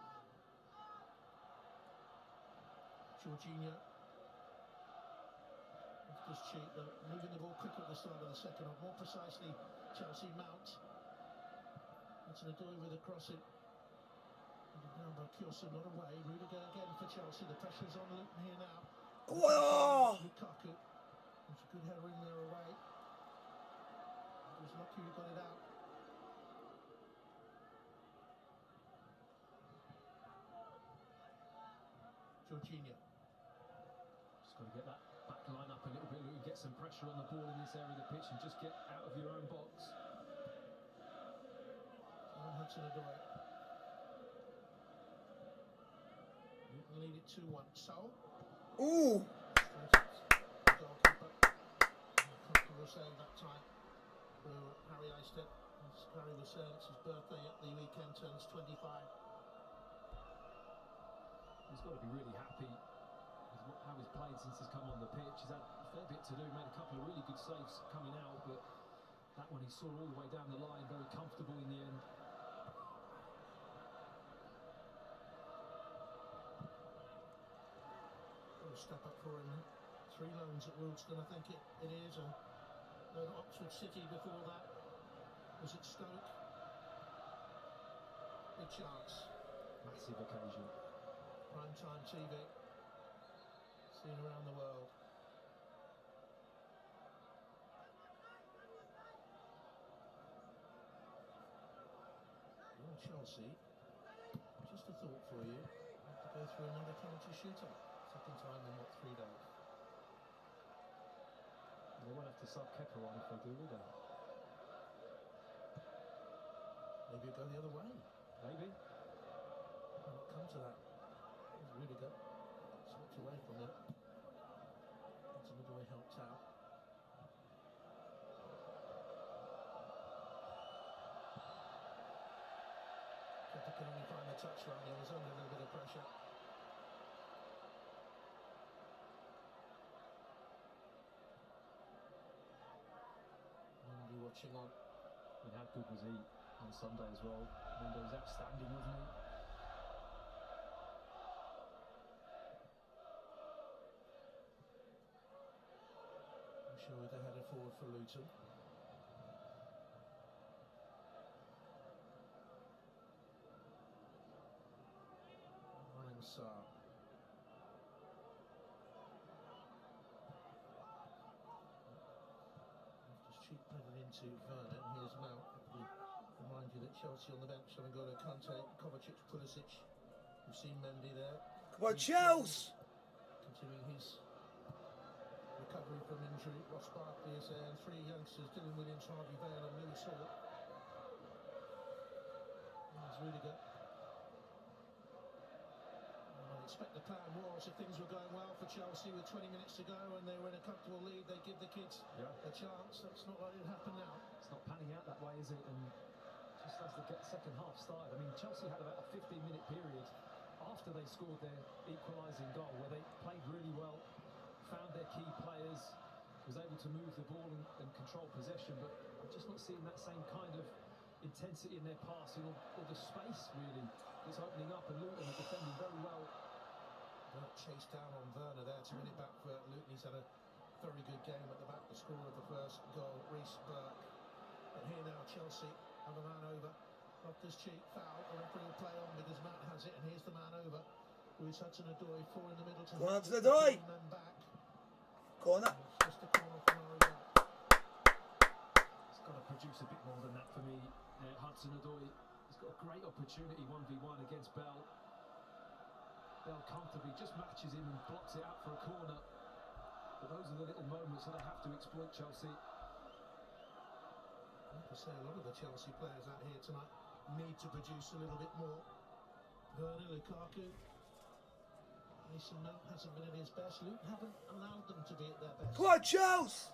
Jorginho. Just cheap though, moving the ball quicker at the start of the second half. More precisely, Chelsea Mount. It's an Adoy with a crossing. Down by Kyosa, not away. Rudiger again for Chelsea. The pressure's on Luton here now. Oh! Lukaku. There's a good header in there away. He was lucky he got it out. Jorginho. Just got to get that back line up a little bit, Luton, get some pressure on the ball in this area of the pitch and just get out of your own box. Hudson-Odoi. Luton lead it 2-1. So. Ooh! Goalkeeper. Comfortable save that time for Harry Eistedt. As Harry was saying, it's his birthday at the weekend, turns 25. He's got to be really happy with how he's played since he's come on the pitch. He's had a fair bit to do, made a couple of really good saves coming out, but that one he saw all the way down the line, very comfortable in the end. Step up for him. 3 loans at Wilston, I think it is. And Oxford City before that. Was it Stoke? Big chance. Massive occasion. Primetime TV. Seen around the world. You're Chelsea. Just a thought for you. Have to go through another penalty shootout. Second time in what, 3 days? They won't have to sub Kepa on if they do, will they? Maybe it'll go the other way. Maybe. Might not come to that. There's Rudiger. Slipped away from him. That's another way helped out. Kepa can only find the touchline. He was under a little bit of pressure. Watching on. And how good was he on Sunday as well? Mendo was outstanding, wasn't he? I'm sure they're headed forward for Luton. Ryan Sarr. Cheap headed into Werner, and here's Mount. Remind you that Chelsea on the bench having got a Kante, Kovacic, Pulisic. We've seen Mendy there. Come on, Chelsea! Continuing his recovery from injury. Ross Barkley is there, and 3 youngsters, Dylan Williams, Harvey Vale and Lewis Hall. There's Rudiger. I expect the plan was if things were going well for Chelsea with 20 minutes to go and they were in a comfortable lead, they give the kids a chance. That's not likely to happen now. It's not panning out that way, is it? And just as the second half started, I mean, Chelsea had about a 15-minute period after they scored their equalising goal where they played really well, found their key players, was able to move the ball and control possession, but I'm just not seeing that same kind of intensity in their passing or the space really that's opening up, and Luton are defending very well. Chase down on Werner there to win it back for Luton. He's had a very good game at the back, the scorer of the first goal, Reece Burke. But here now Chelsea have a man over. Loftus-Cheek foul. The referee will play on because Matt has it, and here's the man over. Lewis Hudson-Odoi, 4 in the middle to Hudson-Odoi. Men back. Corner. Just a corner from Harry Bell. He's got to produce a bit more than that for me. Hudson-Odoi, he's got a great opportunity 1v1 against Bell. Bell comfortably just matches him and blocks it out for a corner. But those are the little moments that they have to exploit, Chelsea. I have to say, a lot of the Chelsea players out here tonight need to produce a little bit more. Werner, Lukaku, Mason Mount hasn't been at his best. Luton haven't allowed them to be at their best. Come on, Chelsea!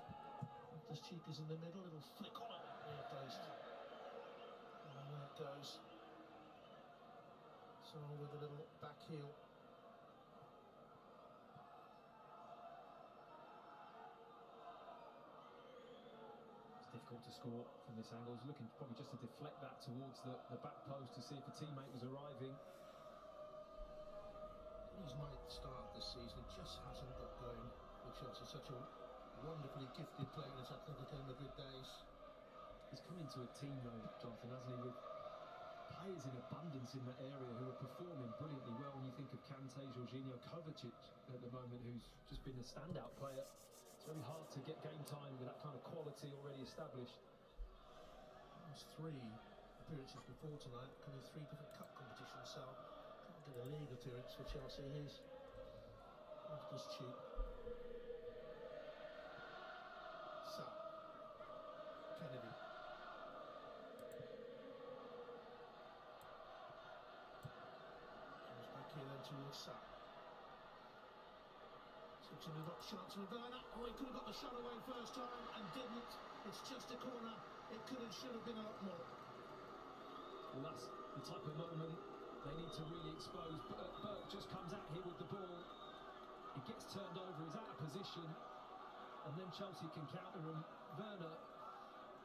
Loftus-Cheek is in the middle, little flick on it, near post. goes. So with a little back heel. It's difficult to score from this angle. He's looking probably just to deflect that towards the back post to see if a teammate was arriving. His ninth start this season, it just hasn't got going with Chelsea. Such a wonderfully gifted player in his Atletico Madrid days. He's come into a team though, Jonathan, hasn't he, with players in abundance in that area who are performing brilliantly well. When you think of Kante, Jorginho, Kovacic at the moment, who's just been a standout player. It's very hard to get game time with that kind of quality already established. There's 3 appearances before tonight, coming 3 different cup competitions, so can't get a league appearance for Chelsea. He's Loftus Cheek. Sa. Kennedy. Comes back here then towards Sa. Switching the box chance from Werner. Oh, he could have got the shot away first time and didn't. It's just a corner. It could and should have been a lot more. Well, that's the type of moment they need to really expose. Burke just comes out here with the ball. He gets turned over, he's out of position, and then Chelsea can counter him. Werner,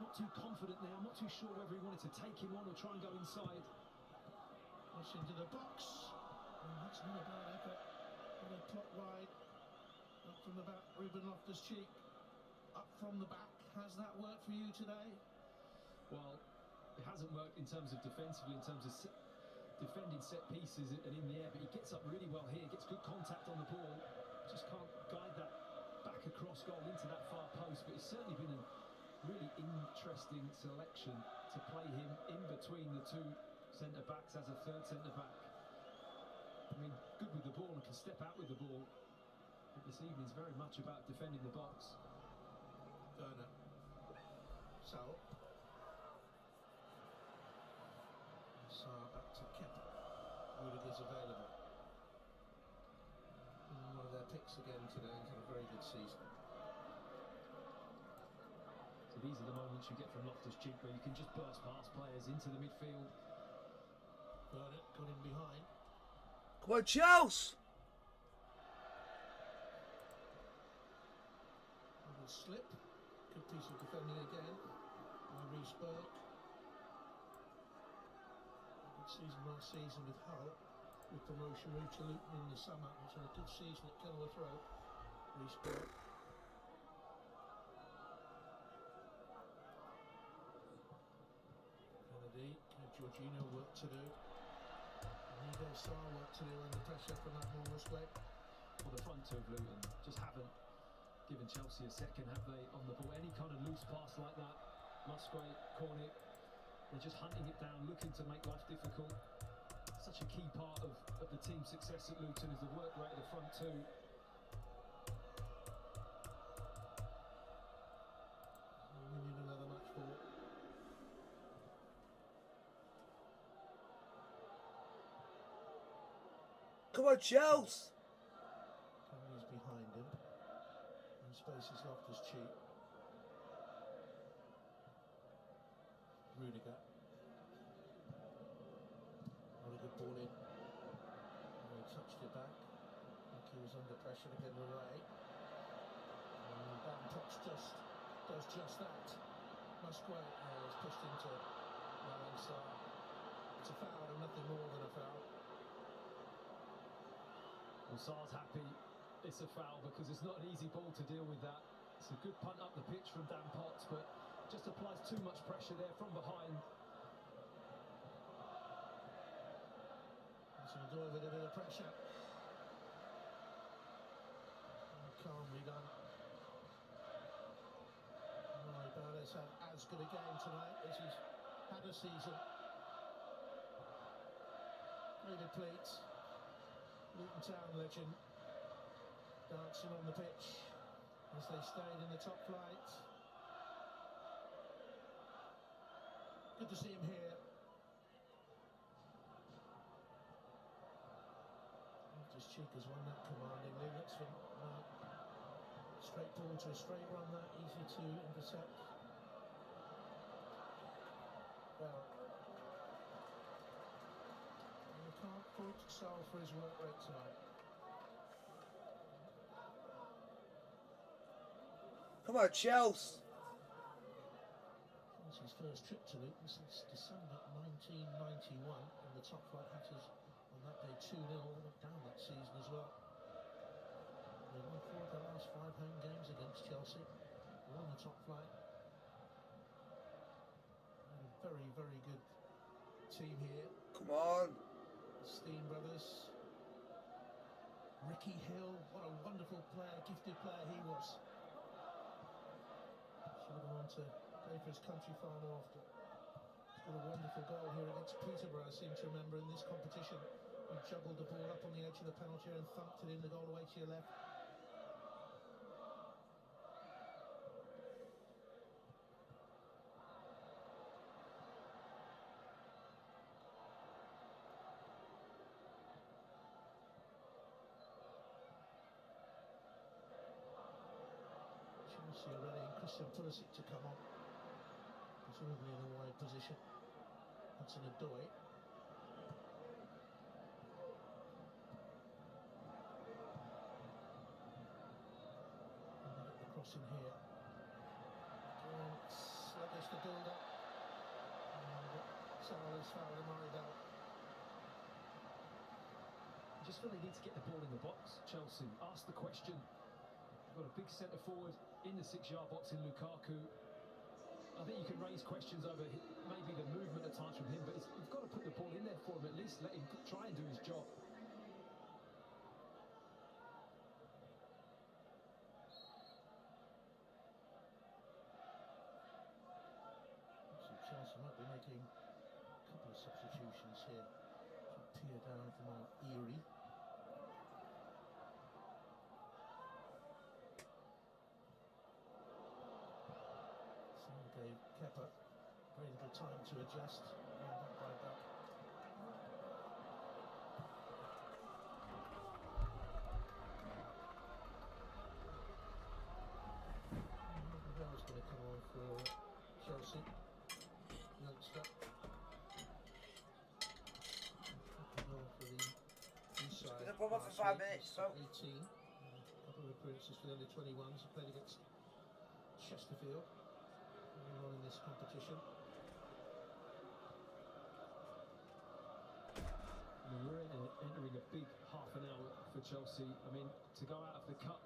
not too confident there. I'm not too sure whether he wanted to take him on or try and go inside. Push into the box. And that's not a bad effort. And a top wide. Up from the back, Ruben Loftus-Cheek. Up from the back. Has that worked for you today? Well, it hasn't worked in terms of defensively, in terms of defending set pieces and in the air, but he gets up really well here, gets good contact on the ball, just can't guide that back across goal into that far post. But it's certainly been a really interesting selection to play him in between the 2 centre-backs as a 3rd centre-back. I mean, good with the ball and can step out with the ball, but this evening's very much about defending the box. Werner. So. Back to Kepa. Rudiger's available. And one of their picks again today. He's had a very good season. So these are the moments you get from Loftus-Cheek where you can just burst past players into the midfield. Werner got in behind. Come on, Chelsea! Little slip. Good piece of defending again by Reece Burke. Season last season with Hull, with promotion moved to Luton in the summer. It's a good season at Kenilworth Road. Reece Burke. Kennedy, Jorginho work to do. Nico Sarr work to do under pressure from that Morris way. Well, the front 2 of Luton just haven't given Chelsea a second, have they, on the ball? Any kind of loose pass like that, Musgrave, Cornick, they're just hunting it down, looking to make life difficult. Such a key part of the team's success at Luton is the work rate of the front 2. We need another match ball. Come on, Chelsea! Kennedy's behind him. And space is Loftus-Cheek. Rudiger. Not a good ball in. And he touched it back. I think he was under pressure to get it away. And Dan Potts does just that. Musgrave is pushed into Sarr. It's a foul and nothing more than a foul. Well, Sarr's happy it's a foul because it's not an easy ball to deal with that. It's a good punt up the pitch from Dan Potts, but just applies too much pressure there from behind. It's going to do with a bit of pressure. And calmly done. Barnes had as good a game tonight as he's had a season. David Pleats, Luton Town legend, dancing on the pitch as they stayed in the top flight. Good to see him here. Loftus-Cheek has won that commandingly. That's from straight ball to a straight run, that easy to intercept. Well, point sold for his work rate tonight. Come on, Chelsea. It's his first trip to Luton since December 1991, and the top flight Hatters on that day 2-0. They went down that season as well. They won 4 of their last 5 home games against Chelsea. All in the top flight. And a very, very good team here. Come on. The Steen brothers. Ricky Hill, what a wonderful player, gifted player he was. Should have gone on to play for his country far more often. He's got a wonderful goal here against Peterborough, I seem to remember, in this competition. He juggled the ball up on the edge of the penalty area and thumped it in the goal away to your left. Chelsea are ready, Christian Pulisic to come on, presumably in a wide position. Hudson Odoi. The crossing here. Again, sluggish the build-up. Salah's foul in Maridal. I just feel they need to get the ball in the box, Chelsea. Ask the question. You've got a big centre forward in the 6-yard box in Lukaku. I think you can raise questions over maybe the movement at times from him, but you've got to put the ball in there for him, at least let him try and do his job. So Chelsea might be making a couple of substitutions here. Peer down from our Erie. Gave Kepa very little time to adjust. Bell's going to come on for Chelsea. Youngster. For the inside. Gonna pop off for 5 minutes, so 18. A couple of appearances for the under 21s. Played against Chesterfield. On in this competition. We're entering a big half an hour for Chelsea. I mean, to go out of the cup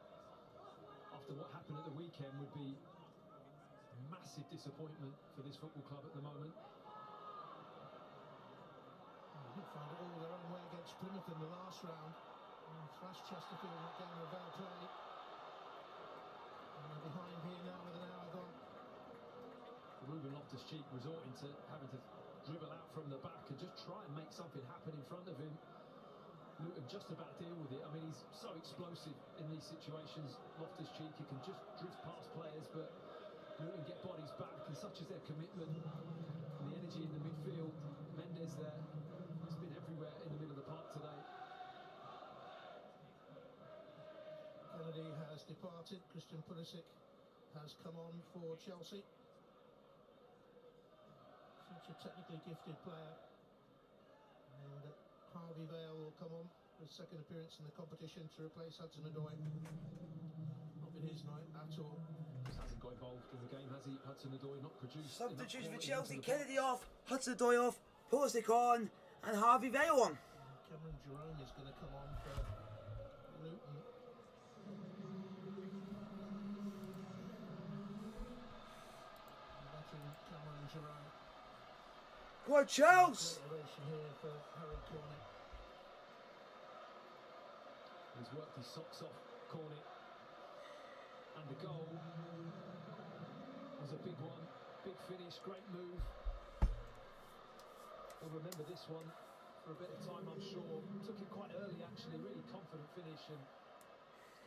after what happened at the weekend would be massive disappointment for this football club at the moment. They did find it all their own way against Plymouth in the last round. Thrashed Chesterfield in that game of well play. And they're behind here now with an hour gone. Ruben Loftus-Cheek resorting to having to dribble out from the back and just try and make something happen in front of him. Luton just about deal with it. I mean, he's so explosive in these situations. Loftus-Cheek, he can just drift past players, but Luton get bodies back, and such is their commitment and the energy in the midfield. Mendes there, he's been everywhere in the middle of the park today. Kennedy has departed. Christian Pulisic has come on for Chelsea. Such a technically gifted player. And Harvey Vale will come on for his second appearance in the competition to replace Hudson Odoi. Not been his night at all. Just hasn't got involved in the game, has he? Hudson Odoi not produced. substitution for Chelsea. Kennedy off, Hudson Odoi off, Pulisic on, and Harvey Vale on. Cameron Jerome is going to come on for Luton. Veteran Cameron Jerome. Go on, Chelsea! Here for Harry Cornett. He's worked his socks off, Cornett. And the goal was a big one. Big finish, great move. We'll remember this one for a bit of time, I'm sure. Took it quite early, actually. Really confident finish and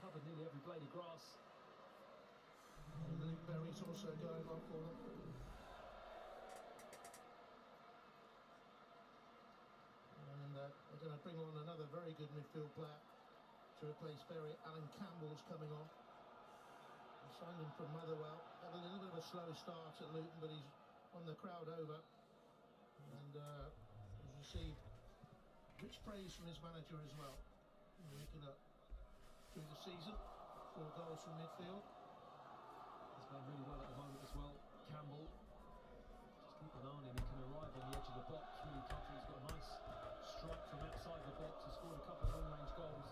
covered nearly every blade of grass. And Luke Berry's also going on for them. And they're going to bring on another very good midfield player to replace Berry. Alan Campbell's coming on. He signed him from Motherwell. Had a little bit of a slow start at Luton, but he's won the crowd over. And he's received Rich praise from his manager as well. Looking at through the season, 4 goals from midfield. He's playing really well at the moment as well. Campbell, just keep an eye on him. He can arrive on the edge of the box really comfortably. He's got a nice strike from outside the box. He's scored a couple of long-range goals.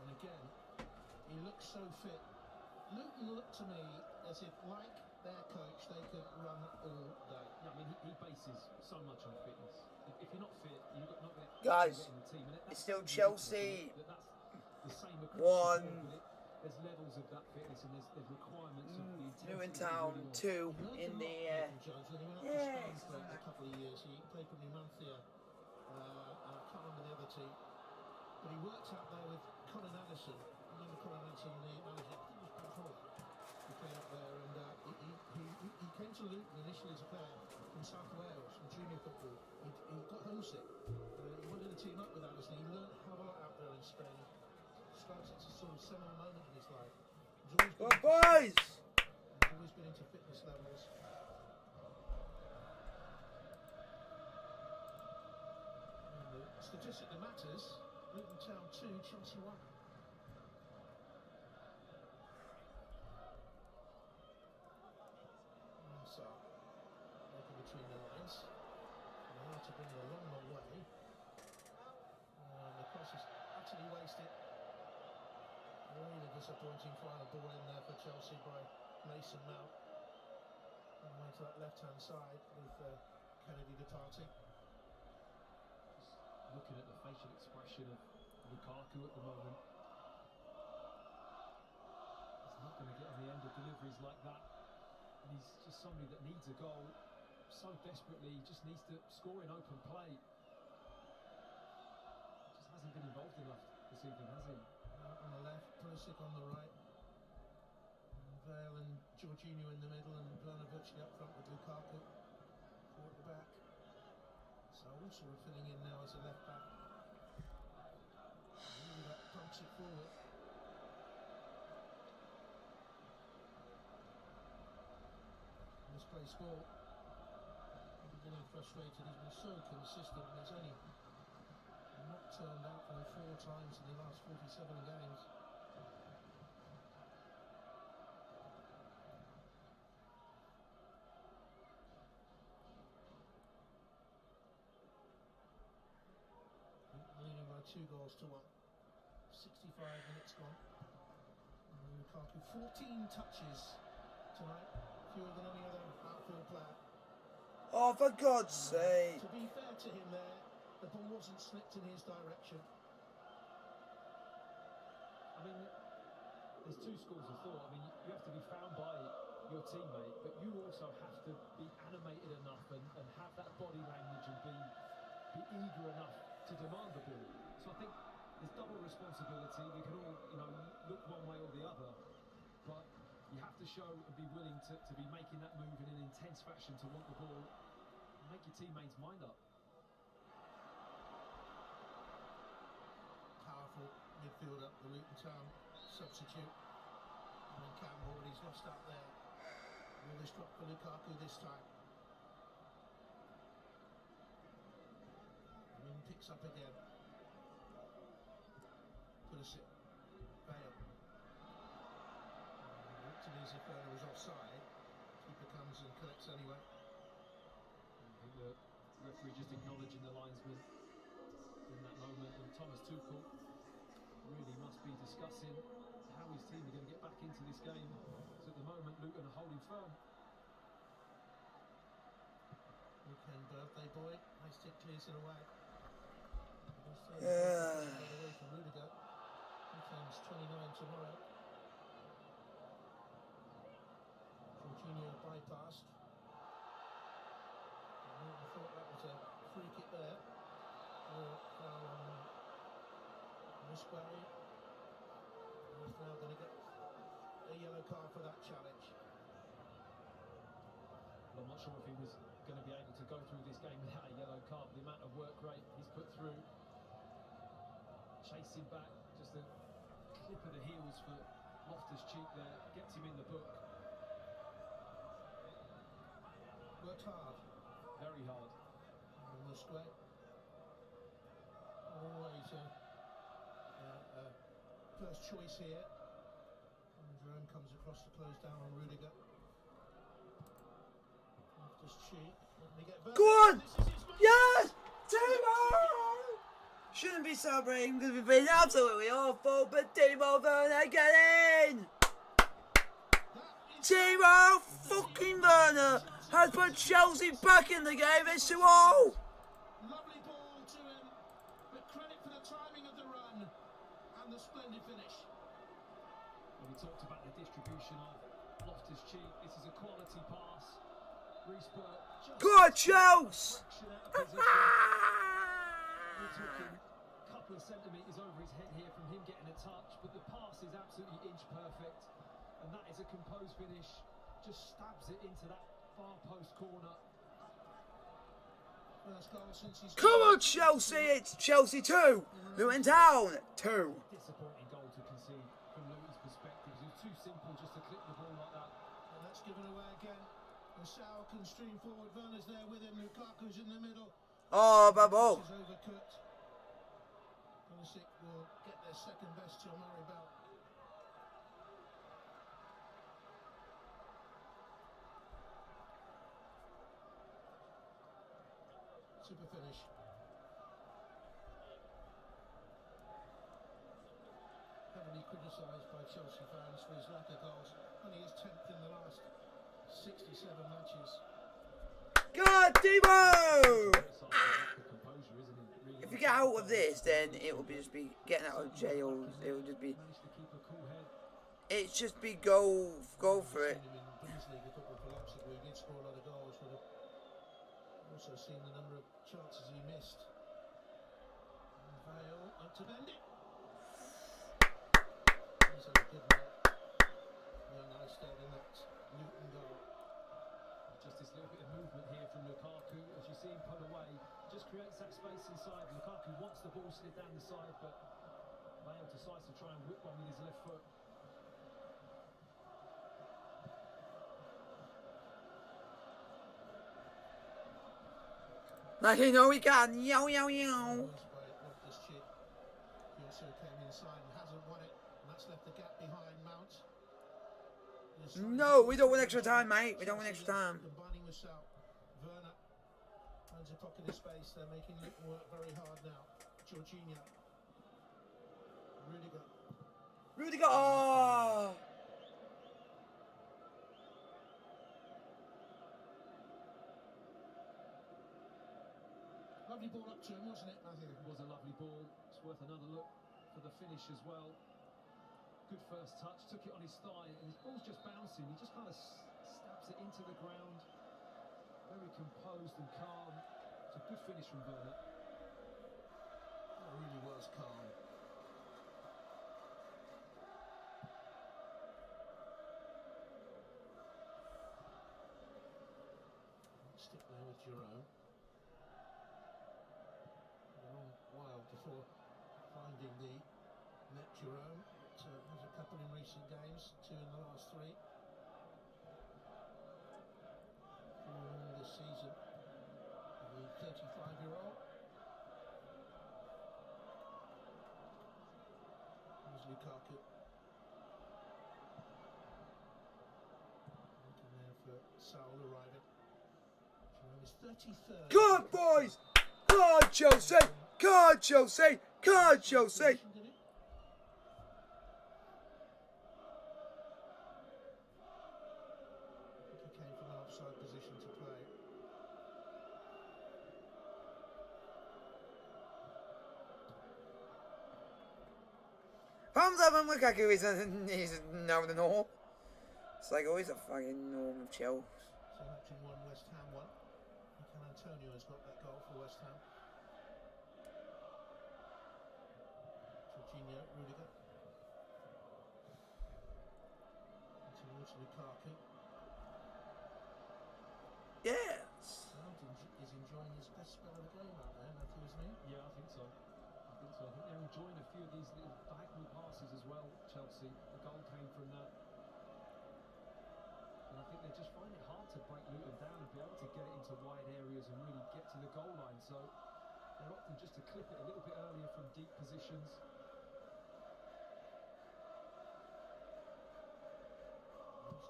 And again, he looks so fit. Luton look to me as if, like their coach, they could run all day. Yeah, I mean, he bases so much on fitness. If you're not fit, you're not going to Guys, get in the team. And it's still Chelsea that's the same across 1. the board, but there's levels of that fitness and there's requirements of the intensity. Luton Town 2 in the Yeah, for a couple of years. He played for Numancia. I can't remember the other team, but he worked out there with Colin Addison. Remember Colin Addison, the manager? I think it was Bradford. He played up there, and he came to Luton initially as a player from South Wales, from junior football. He got homesick. He wanted to team up with Addison. He learned a hell of a lot out there in Spain. Describes it as a sort of seminal moment in his life. Go boys! He's always been into fitness levels. And the statistic that matters, Luton Town 2, Chelsea 1. So, looking between the lines. And how to bring it a long, long way. And the cross is utterly wasted. Really disappointing final ball in there for Chelsea by Mason Mount. On the way to that left-hand side with Kennedy departing. Just looking at the facial expression of Lukaku at the moment. He's not going to get on the end of deliveries like that. And he's just somebody that needs a goal so desperately. He just needs to score in open play. Just hasn't been involved enough this evening, has he? On the left, Pulisic on the right. Vale and Jorginho in the middle, and Vlahovic up front with Lukaku. Four at the back. So also filling in now as a left back. Really that pumps it forward. Misplaced ball. Beginning frustrated, he's been so consistent, and it's only not turned out for 4 times in the last 47 games. Leading by 2 goals to 1. 65 minutes gone. And Lukaku 14 touches tonight, fewer than any other outfield player. Oh, for God's sake. To be fair to him there, the ball wasn't slipped in his direction. I mean, there's 2 schools of thought. I mean, you have to be found by your teammate, but you also have to be animated enough and have that body language and be eager enough to demand the ball. So I think there's double responsibility. We can all, look one way or the other, but you have to show and be willing to be making that move in an intense fashion to want the ball and make your teammates mind up. Powerful midfielder, the Luton Town substitute. And then Campbell, but he's lost out there. Will this drop for Lukaku this time? Wing picks up again. Pulisic. Bale. Looked to me as if Bale was offside. Keeper comes and collects anyway. I think the referee just acknowledging the linesman in that moment, and Thomas Tuchel really must be discussing how his team are going to get back into this game. So at the moment, Luton are holding firm. Weekend birthday boy, nice tick, clears it away. Away from Rudiger. He turns 29 tomorrow. Jorginho bypassed. I thought that was a free kick there. Foul on Musquari. He's now going to get a yellow card for that challenge. Well, I'm not sure if he was going to be able to go through this game without a yellow card. The amount of work rate he's put through. Chasing back, just a clip of the heels for Loftus-Cheek there, gets him in the book. Worked hard. Very hard. Musquet. All the way to first choice here. And Jerome comes across to close down on Rudiger. Loftus Cheek. Go on! Yes! Timo! Shouldn't be celebrating because we've been absolutely awful, but Timo Werner get in! Timo fucking Werner has put Chelsea back in the game. It's 2-0. Lovely ball to him, but credit for the timing of the run and the splendid finish. Well, we talked about the distribution of Loftus Cheek. This is a quality pass. Reece Burke just Good, Chelsea! We're talking a couple of centimetres over his head here from him getting a touch, but the pass is absolutely inch perfect, and that is a composed finish. Just stabs it into that far post corner. First goal since he's Come on, Chelsea! It's Chelsea 2, Luton Town 2. Disappointing goal to concede from Luton's perspective. It was too simple just to clip the ball like that. And that's given away again. Shaw can stream forward. Werner's there with him. Lukaku's in the middle. Oh, bubble. This is overcooked. Pulisic will get their second best to Murray Bell. Super finish. Heavily criticised by Chelsea fans for his lack of goals. Only his 10th in the last 67 matches. God, Timo! If you get out of this, then it will just be getting out of jail. It will just be. It's just be go for it. In Bundesliga football for Leipzig, where he did score a lot of goals, but I've also seen the number of chances he missed. And Vale up to bend it. He's had a good night. Young Alistair in that Luton goal. Just this little bit of movement here from Lukaku, as you see him pull away, just creates that space inside. Lukaku wants the ball slid down the side, but Vale decides to try and whip one with his left foot. Like you know we can. Yow, yow, yow. Loftus Cheek. He also came inside and hasn't won it, and that's left the gap behind Mount. No, we don't want extra time, mate. We don't want extra time. Combining with Sal. Werner finds a pocket of space. They're making Luton work very hard now. Jorginho. Rudiger. Rudiger. Oh. Lovely ball up to him, wasn't it? I think it was a lovely ball. It's worth another look for the finish as well. Good first touch, took it on his thigh, and his ball's just bouncing. He just kind of stabs it into the ground. Very composed and calm. It's a good finish from Werner. It really was calm. Stick there with Jerome. A long while before finding the net Jerome. There's a couple in recent games, 2 in the last 3. 4 this season. The 35-year-old. There's Lukaku. Looking there for Saul arriving. Jerome is 33rd. Good boys. God, Chelsea. God, Chelsea. God, Chelsea. Position to play. Thumbs up on Lukaku. He's now the norm. It's like always a fucking norm of Chelsea. Southampton 1, West Ham 1. Mikel Antonio has got that goal for West Ham. Jorginho, Rudiger. Towards Lukaku. Yes. Southampton is enjoying his best spell of the game out there, Matthew, isn't he? Yeah, I think so. I think they're enjoying a few of these little diagonal passes as well, Chelsea. The goal came from that. And I think they just find it hard to break Luton down and be able to get it into wide areas and really get to the goal line. So they're opting just to clip it a little bit earlier from deep positions.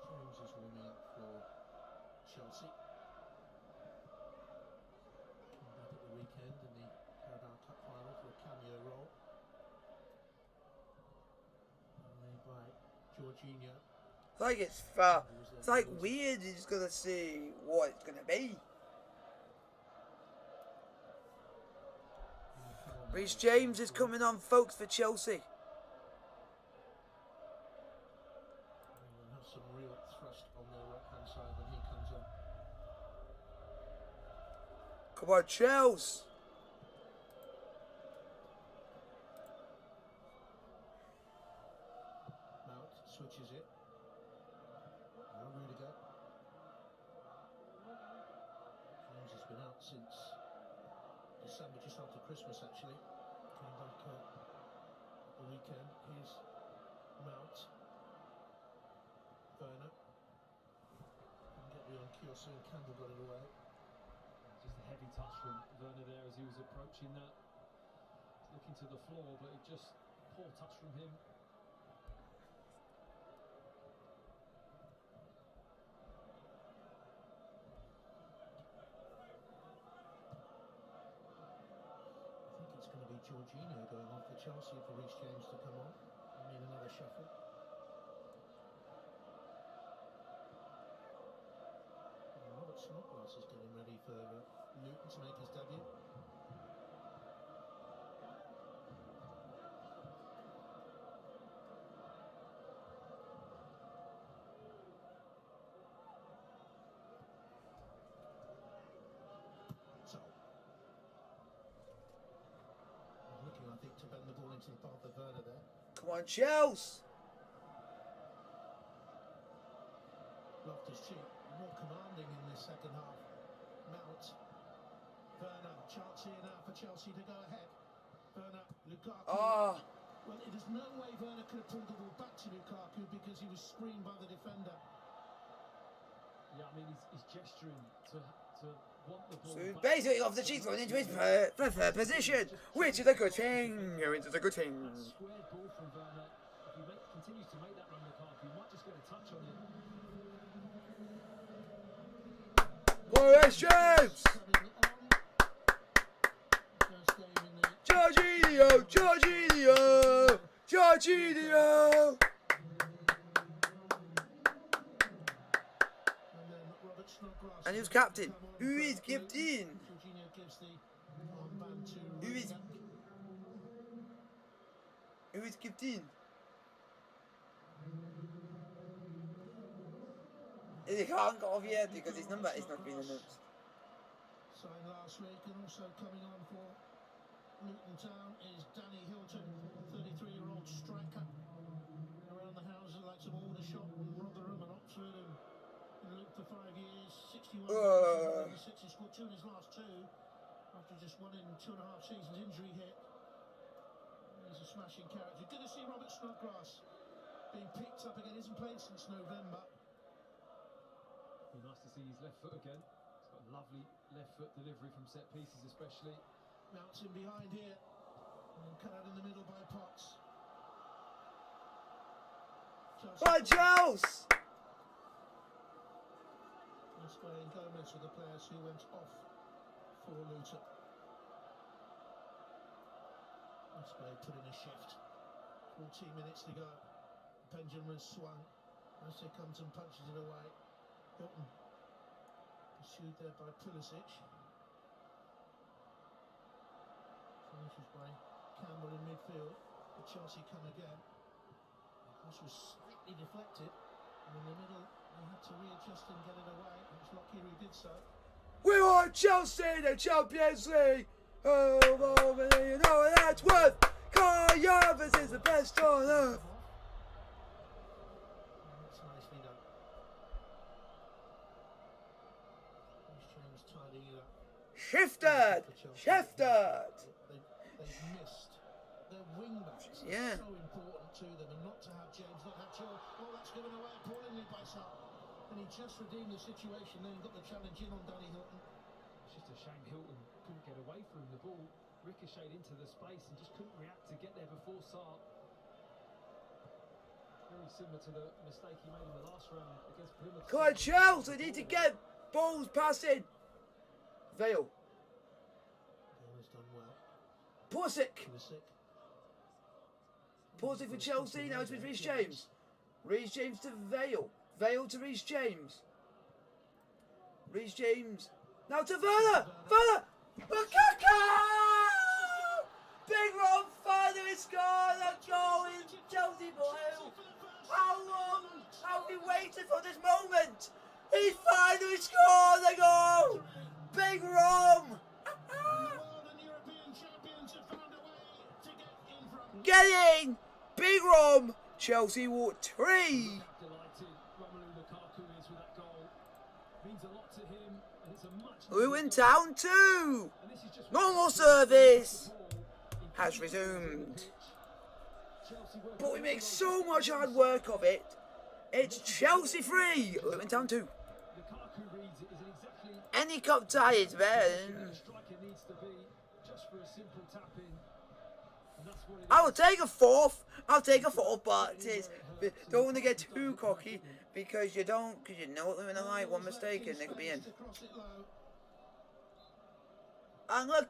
James is warming up for Chelsea. Came back at the weekend in the Carabao Cup final for a cameo role. Played by Jorginho. It's like it's like weird. You're just gonna see what it's gonna be. Reece James is coming on, folks, for Chelsea. We'll have some real thrust on their right-hand side when he comes on. Come on, Chelsea. Mount switches it. Now Rudiger. James has been out since December, just after Christmas actually. Came back at the weekend. Here's Mount. Werner. Couldn't get beyond Kiosu and Campbell got it away. Just a heavy touch from Werner there as he was approaching that. Looking to the floor, but it just poor touch from him. It's going to be Jorginho going on for Chelsea for Reece James to come on. I need another shuffle. Robert Snodgrass is getting ready for Luton to make his debut. So, looking, I think, to bend the ball into the path of Werner there. Come on, Chelsea. Loftus-Cheek more commanding in this second half. Mount, Werner, chance here now for Chelsea to go ahead. Werner, Lukaku. Oh. Well, there's no way Werner could have pulled the ball back to Lukaku because he was screened by the defender. Yeah, I mean he's gesturing to want the ball. So back. basically, Loftus-Cheek's going into his preferred position, which is a good thing. Which is a good thing. Square ball from Werner. If he continues to make that run, Lukaku, he might just get a touch on it. James! Jorginho! Jorginho! Jorginho! And who's captain? Who is captain? Who is captain? He can't go off yet because his number is not being announced. Signed last week and also coming on for Luton Town is Danny Hilton, 33-year-old striker. Been around the houses like some Aldershot and Rotherham and Oxford and Luton for 5 years, 61 goals, 6. He scored 2 in his last 2 after just 1 in 2.5 seasons injury hit. He's a smashing character. Good to see Robert Snodgrass being picked up again. He hasn't played since November. Be nice to see his left foot again. He's got a lovely left foot delivery from set pieces, especially. Mounts in behind here and cut out in the middle by Potts. By Chelsea! Masquer and Gomez were the players who went off for Luton. Masquer put in a shift. 14 minutes to go. Pendulum has swung. Masquer comes and punches it away. Hilton pursued there by Pulisic. Finishes by Campbell in midfield. But Chelsea come again. The cross was slightly deflected. And in the middle, they had to readjust and get it away. It was Lockyer who did so. We want Chelsea, the Champions League. Oh, you know what that's worth. Kai Havertz is the best on earth. That's nicely done. Shifted! Shifted! They've missed their wing backs. Yeah. So important to them, and not to have James, not have Chilwell. Oh, that's given away appallingly by Sal. And he just redeemed the situation, then got the challenge in on Danny Hilton. It's just a shame Hilton couldn't get away from the ball, ricocheted into the space and just couldn't react to get there before Sark. Very similar to the mistake he made in the last round against Plymouth. Come on, Chelsea, they need to get balls passing. Vale. Vale's done well. Pulisic. Pulisic. Pulisic for Chelsea, now it's with Reece James. Reece James to Vale. Vale to Reece James. Reece James. Now to Werner. Werner. Lukaku! Big run, finally scored a goal in Chelsea blue. How long have we waited for this moment? He finally scored a goal. Big run. Get in. Big run. Chelsea walk 3. Luton Town 2. Normal service has resumed. But we make so much hard work of it. It's Chelsea 3, Luton Town 2. Any cup tie is better. I'll take a fourth. But don't want to get too cocky because you know what they're in a line. One mistake and they could be in. And look,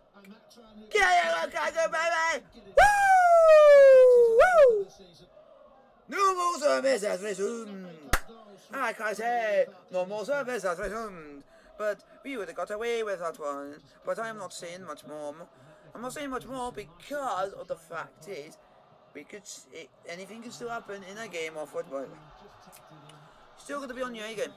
get it, Lukaku, baby! Woo! Woo! Normal service has resumed. Like I said, normal service has resumed. But we would have got away with that one. But I'm not saying much more. I'm not saying much more because of the fact is, anything can still happen in a game of football. Still got to be on your A game.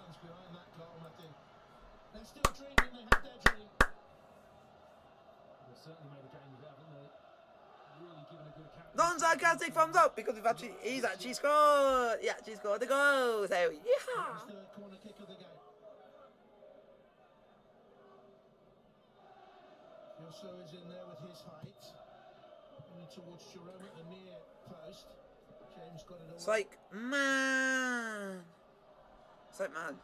Non-sarcastic thumbs up because he's actually scored. He actually scored the goal. So yeah. Corner kick of the game. Yosso is in there with his height. Running towards Jerome at the near post. James got it away. It's like man. It's like man.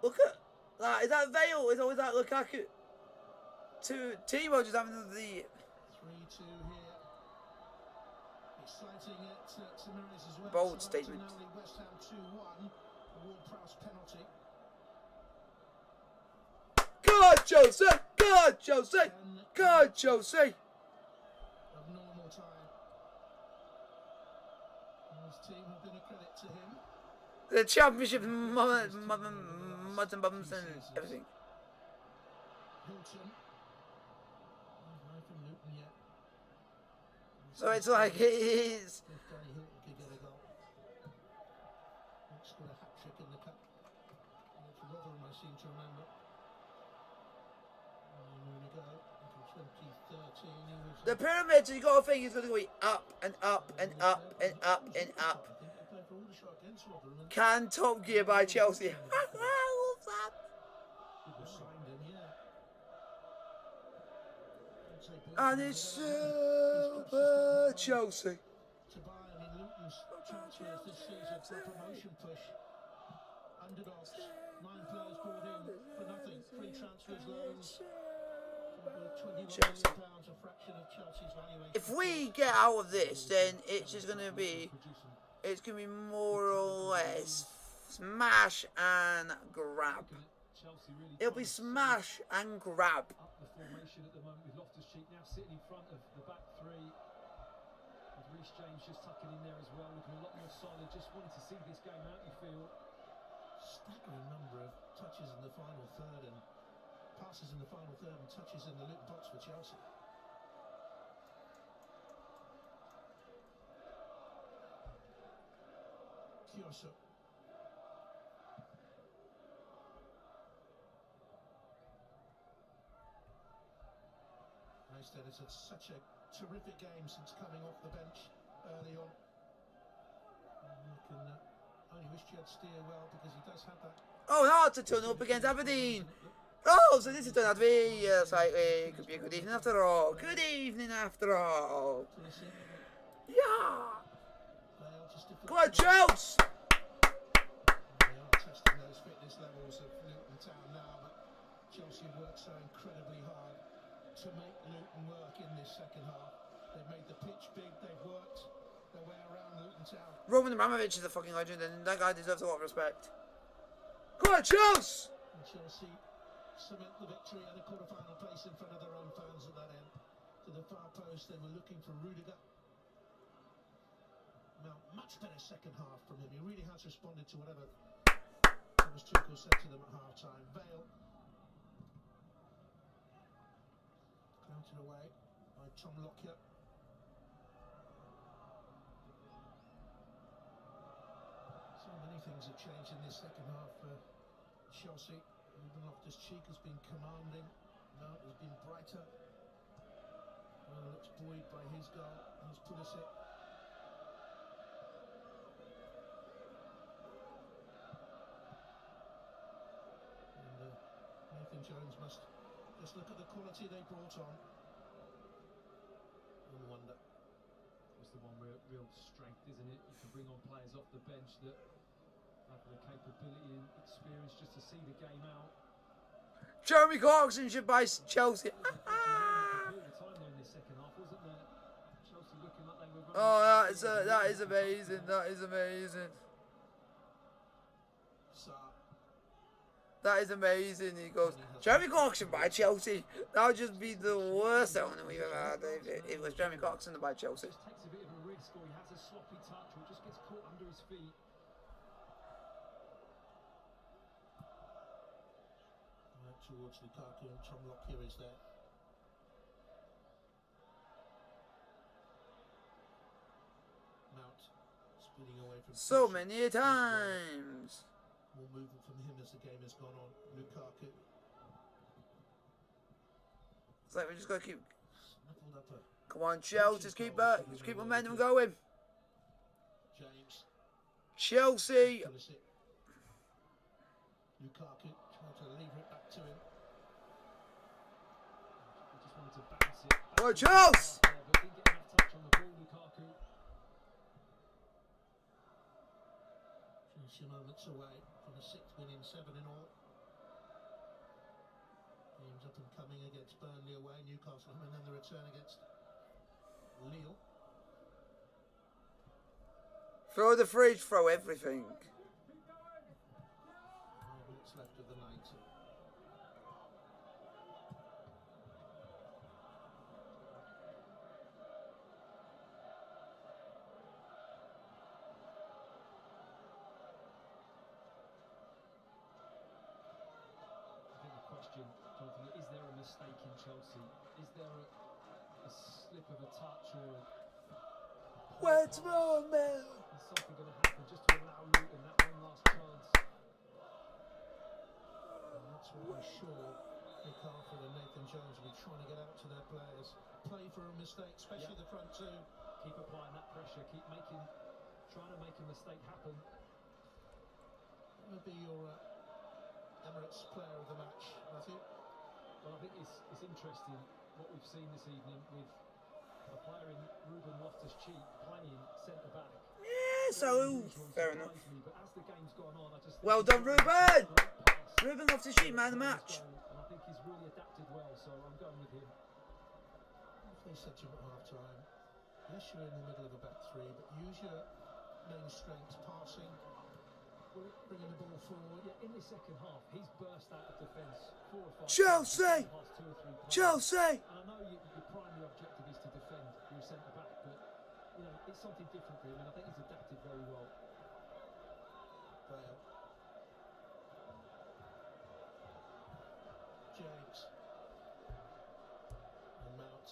Look at that. Is that Vale? Is always that Lukaku? Timo just having the 3-2 here. Exciting at St Mary's as well. Bold statement. West Ham 2-1. Ward-Prowse penalty. God, Chelsea! God, Chelsea! God, Chelsea! Of normal time. His team have been a credit to him. The championship, muds and bums and everything. Hilton. From Luton yet. So it's like it is. If Danny Hilton could get a goal. He's got a hat trick in the cup. It's Rotherham, I seem to remember. The pyramids, you got to think, is going to go up and up and up and up and up. Can Top Gear by Chelsea? And it's Super Chelsea. To Bayern in Luton's transfers this season for a promotion push. Underdogs, 9 players brought in for nothing. 3 transfers, loans. £21 million, a fraction of Chelsea's valuation. If we get out of this, then it's just going to be, more or less smash and grab. It'll be smash and grab. The formation at the moment with Loftus-Cheek now sitting in front of the back 3. With Reece James just tucking in there as well, looking a lot more solid. Just wanted to see this game out, you feel. Staggering number of touches in the final third and passes in the final third and touches in the Luton box for Chelsea. Yosso. Instead, it's had such a terrific game since coming off the bench early on. You can only wish Jed Steer well because he does have that. Oh, now to turn up against Aberdeen. Oh, so this is turned out to be slightly, could be a good evening after all. Good evening after all. Yeah. Bale just Come on, Chelsea! They are testing those fitness levels of Luton Town now, but Chelsea worked so incredibly hard to make Luton work in this second half. They've made the pitch big, they've worked their way around Luton Town. Roman Abramovich is a fucking legend, and that guy deserves a lot of respect. Come on, Chelsea! And Chelsea cement the victory and a quarter-final place in front of their own fans at that end. To the far post, they were looking for Rudiger. Now, much better second half from him. He really has responded to whatever Thomas Tuchel said to them at half-time. Vale. Counted away by Tom Lockyer. So many things have changed in this second half for Chelsea. Ruben Loftus-Cheek has been commanding. Mount has been brighter. Well, looks buoyed by his goal. He's Pulisic. And Nathan Jones must just look at the quality they brought on and wonder. It's the one real strength, isn't it? You can bring on players off the bench that have the capability and experience just to see the game out. Jeremy Clarkson should buy Chelsea. Oh, that is amazing. That is amazing. That is amazing. He goes, Jeremy Clarkson by Chelsea. That would just be the worst owner we've ever had if it was Jeremy Clarkson to buy Chelsea. Just takes a bit of a risk, or he has a sloppy touch, or just gets caught under his feet. Right towards Lukaku, and Tom Lockyer is there. Mount spinning away from So many times. More movement from him as the game has gone on. Lukaku. It's like we just got to keep. Snuffled up a Come on, Chelsea. Just keep momentum going. James. Chelsea. Pulisic. Lukaku trying to lever it back to him. He just wanted to bounce it. Oh, Chelsea! But didn't get enough touch on the ball, Lukaku. Just a moments away from a 6 win in 7 in all. Games up and coming against Burnley away, Newcastle, and then the return against Lille. Throw the fridge, throw everything. 5 minutes left of the 90. Jonathan, is there a mistake in Chelsea? Is there a slip of a touch or What's wrong, man? is something going to happen just to allow Luton that one last chance? And that's what we're sure Nick Harford and Nathan Jones will be trying to get out to their players. Play for a mistake, especially the front two. Keep applying that pressure, trying to make a mistake happen. What would be your Emirates player of the match, Matthew? Well, I think it's interesting what we've seen this evening with a player in Ruben Loftus-Cheek playing centre back. Yeah, so fair enough. But as the game's gone on, I just Well done, Ruben! Ruben Loftus-Cheek, man of the match. And I think he's really adapted well, so I'm going with him. If they said to him at half time, yes, you're in the middle of a back three, but use your main strengths, passing, bringing the ball forward. Yeah, in the second half, he's burst out of defence 4 or 5 Chelsea! times, past 2 or 3 players. Chelsea! And I know your primary objective is to defend your centre back, but you know it's something different for him, and I think he's adapted very well. Vale. James. And Mount.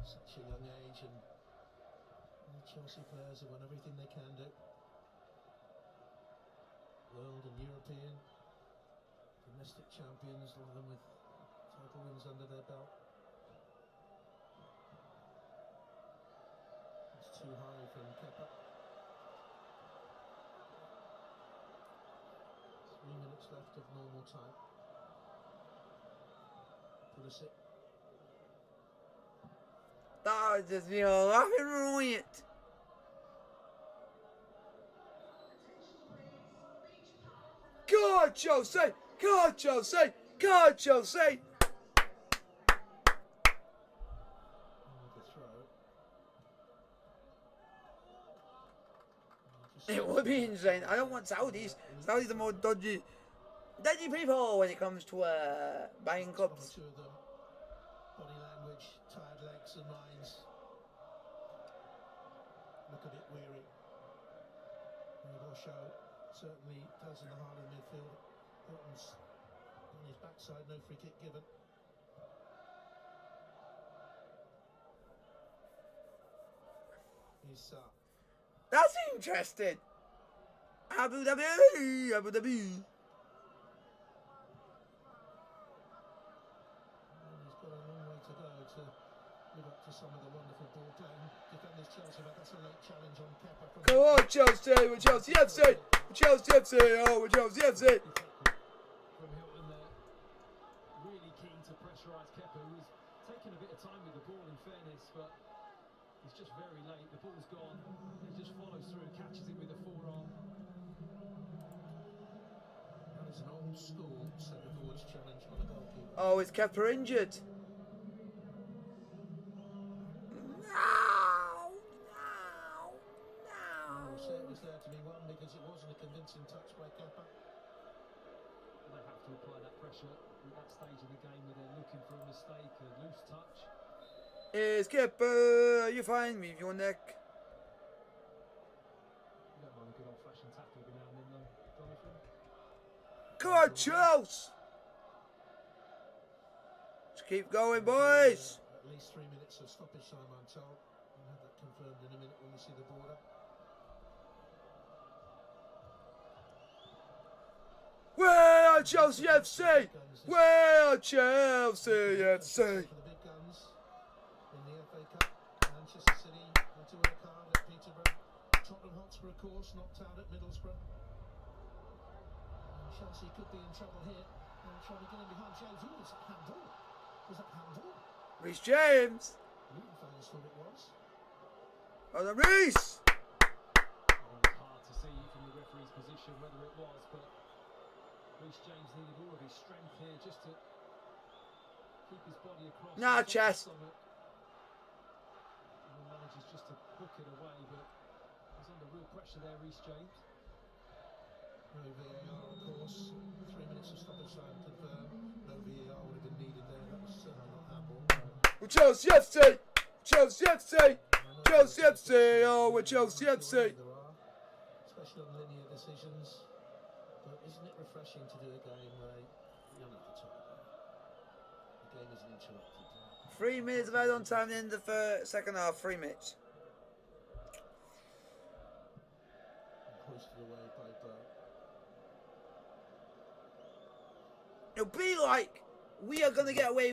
Such a young age, and the Chelsea players have won everything they can do. World and European, domestic champions, a lot of them with title wins under their belt. It's too high from Kepa. 3 minutes left of normal time. Pulisic. That was just me laughing right. on, Chelsea! Come on, Chelsea! Come on, Chelsea! It would be insane. I don't want Saudis. Saudis are more dodgy people when it comes to buying clubs. Two of them, body language, tired legs and minds. Look a bit weary. Rosho certainly does in the heart of the midfield. Hilton's on his backside, no free kick given. He's That's interesting. Abu Dhabi, Abu Dhabi. He's got a long way to go to live up to some of the wonderful ball playing defenders Chelsea, but that's a late challenge on Kepa. Come on, Chelsea! We're Chelsea FC! We're Chelsea FC! Oh, we're Chelsea FC! From Hilton there, really keen to pressurise Kepa, who was taking a bit of time with the ball in fairness, but he's just very late. The ball's gone. He just follows through, catches it with a forearm. That is an old school centre forwards challenge on a goalkeeper. Oh, is Kepa injured? I'll say it was there to be won because it wasn't a convincing touch by Kepa. They have to apply that pressure at that stage of the game where they're looking for a mistake, a loose touch. Is Kepa, you fine with your neck? You don't mind a good old-fashioned tackle every now and then, though, Jonathan. Come on, Chelsea! Let's keep going, boys! At least 3 minutes of stoppage time, I'm told. We'll have that confirmed in a minute when we see the border. Where are Chelsea FC? Where are Chelsea FC? For the big guns in the FA Cup, Manchester City had to work hard at Peterborough. Tottenham Hotspur, of course, knocked out at Middlesbrough. And Chelsea could be in trouble here. They'll try to get in behind James. Ooh, was that handball? Was that handball? Reece James! Luton fans thought it was. Oh, the Reece! It's hard to see from the referee's position whether it was, but Reece James needed all of his strength here just to keep his body across. Nah, chest. And he manages just to hook it away, but he's under real pressure there, Reece James. No VAR, of course. 3 minutes of stoppage time confirmed. No VAR would have been needed there. That was certainly not handball. We're Chelsea FC! Chelsea FC! Chelsea FC! Oh, we're Chelsea FC! There are, especially on linear decisions. But isn't it refreshing to do a game where you don't have to talk about it? The game isn't interrupted. 3 minutes of add-on time in the second half. 3 minutes. Hoisted away by Burke. It'll be like we are going to get away